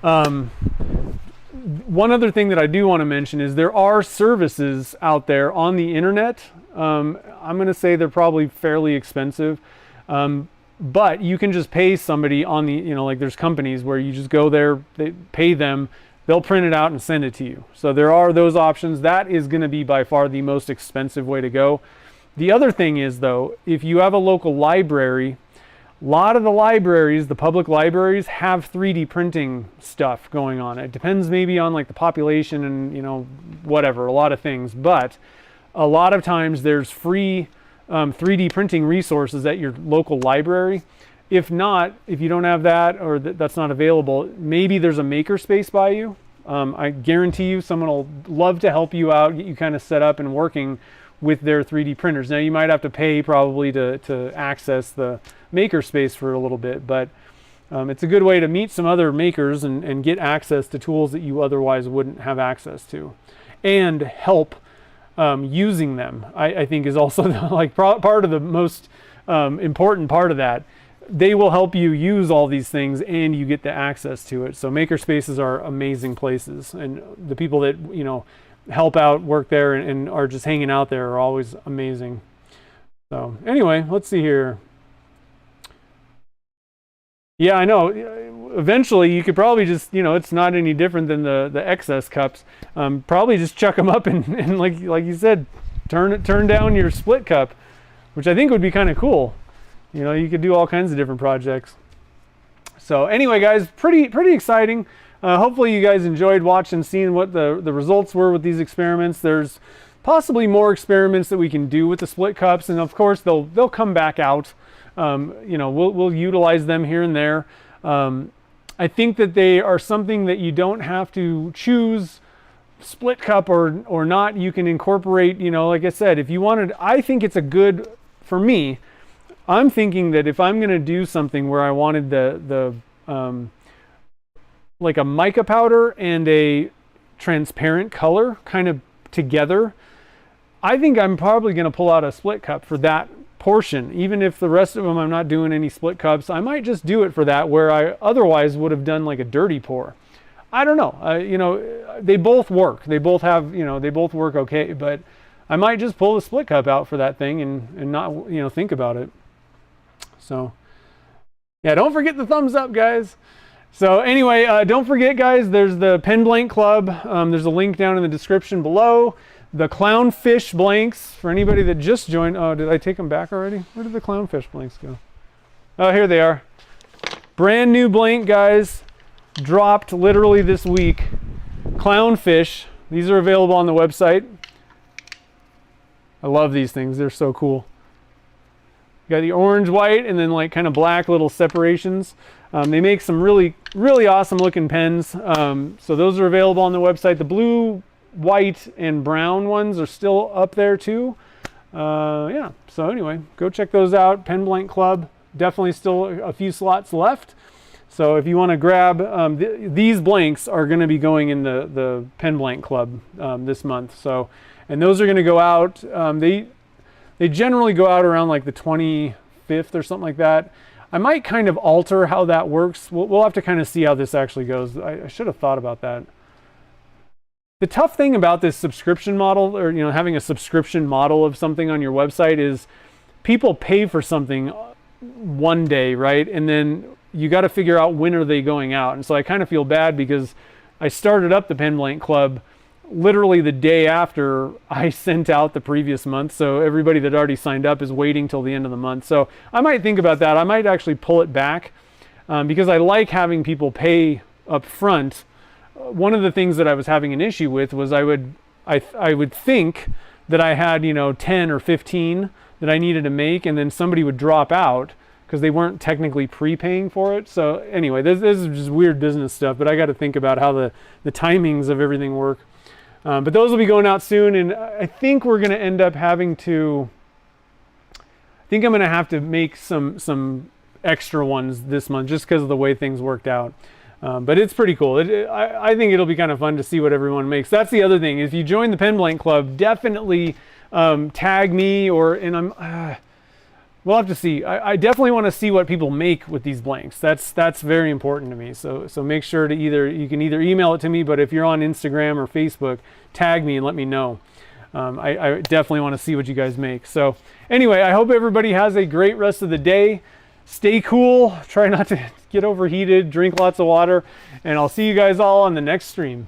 One other thing that I do want to mention is there are services out there on the internet. I'm going to say they're probably fairly expensive, but you can just pay somebody on the, like there's companies where you just go there, they pay them, they'll print it out and send it to you. So there are those options. That is going to be by far the most expensive way to go. The other thing is, though, if you have a local library, a lot of the libraries, the public libraries, have 3D printing stuff going on. It depends maybe on like the population and whatever, a lot of things, but a lot of times there's free 3D printing resources at your local library. If not, if you don't have that, or that's not available, maybe there's a makerspace by you. I guarantee you someone will love to help you out, get you kind of set up and working with their 3D printers. Now you might have to pay probably to access the makerspace for a little bit, but it's a good way to meet some other makers and get access to tools that you otherwise wouldn't have access to, and help using them. I think is also like part of the most important part of that. They will help you use all these things and you get the access to it. So maker spaces are amazing places, and the people that help out, work there, and are just hanging out there are always amazing. So anyway, let's see here. Yeah, I know. Eventually you could probably just, it's not any different than the excess cups. Probably just chuck them up and like you said, turn down your split cup, which I think would be kind of cool. You could do all kinds of different projects. So anyway, guys, pretty exciting. Hopefully you guys enjoyed watching, seeing what the results were with these experiments. There's possibly more experiments that we can do with the split cups, and of course they'll come back out. We'll utilize them here and there. I think that they are something that you don't have to choose split cup or not. You can incorporate, like I said, if you wanted. I think it's a good, for me, I'm thinking that if I'm going to do something where I wanted the like a mica powder and a transparent color kind of together, I think I'm probably going to pull out a split cup for that portion. Even if the rest of them I'm not doing any split cups, I might just do it for that, where I otherwise would have done like a dirty pour. I don't know. They both work. They both have, they both work okay, but I might just pull the split cup out for that thing and not, think about it. So yeah, don't forget the thumbs up, guys. So anyway, don't forget, guys, there's the Pen Blank Club. There's a link down in the description below. The clownfish blanks, for anybody that just joined. Oh, did I take them back already? Where did the clownfish blanks go? Oh, here they are. Brand new blank, guys. Dropped literally this week. Clownfish. These are available on the website. I love these things. They're so cool. You got the orange, white, and then like kind of black little separations. They make some really, really awesome looking pens. So those are available on the website. The blue, white, and brown ones are still up there too. Yeah, so anyway, go check those out. Pen Blank Club, definitely still a few slots left. So if you want to grab, these blanks are going to be going in the Pen Blank Club this month. So, and those are going to go out. They generally go out around like the 25th or something like that. I might kind of alter how that works. We'll have to kind of see how this actually goes. I should have thought about that. The tough thing about this subscription model, or having a subscription model of something on your website, is people pay for something one day, right? And then you got to figure out when are they going out. And so I kind of feel bad because I started up the Pen Blank Club literally the day after I sent out the previous month. So everybody that already signed up is waiting till the end of the month. So I might think about that. I might actually pull it back because I like having people pay up front. One of the things that I was having an issue with was I would think that I had, 10 or 15 that I needed to make, and then somebody would drop out because they weren't technically prepaying for it. So anyway, this is just weird business stuff, but I got to think about how the timings of everything work. But those will be going out soon, and I think we're going to end up having to, I think I'm going to have to make some extra ones this month just because of the way things worked out. But it's pretty cool. I think it'll be kind of fun to see what everyone makes. That's the other thing. If you join the Pen Blank Club, definitely tag me, we'll have to see. I definitely want to see what people make with these blanks. That's very important to me. So make sure to you can either email it to me, but if you're on Instagram or Facebook, tag me and let me know. I definitely want to see what you guys make. So anyway, I hope everybody has a great rest of the day. Stay cool. Try not to get overheated. Drink lots of water. And I'll see you guys all on the next stream.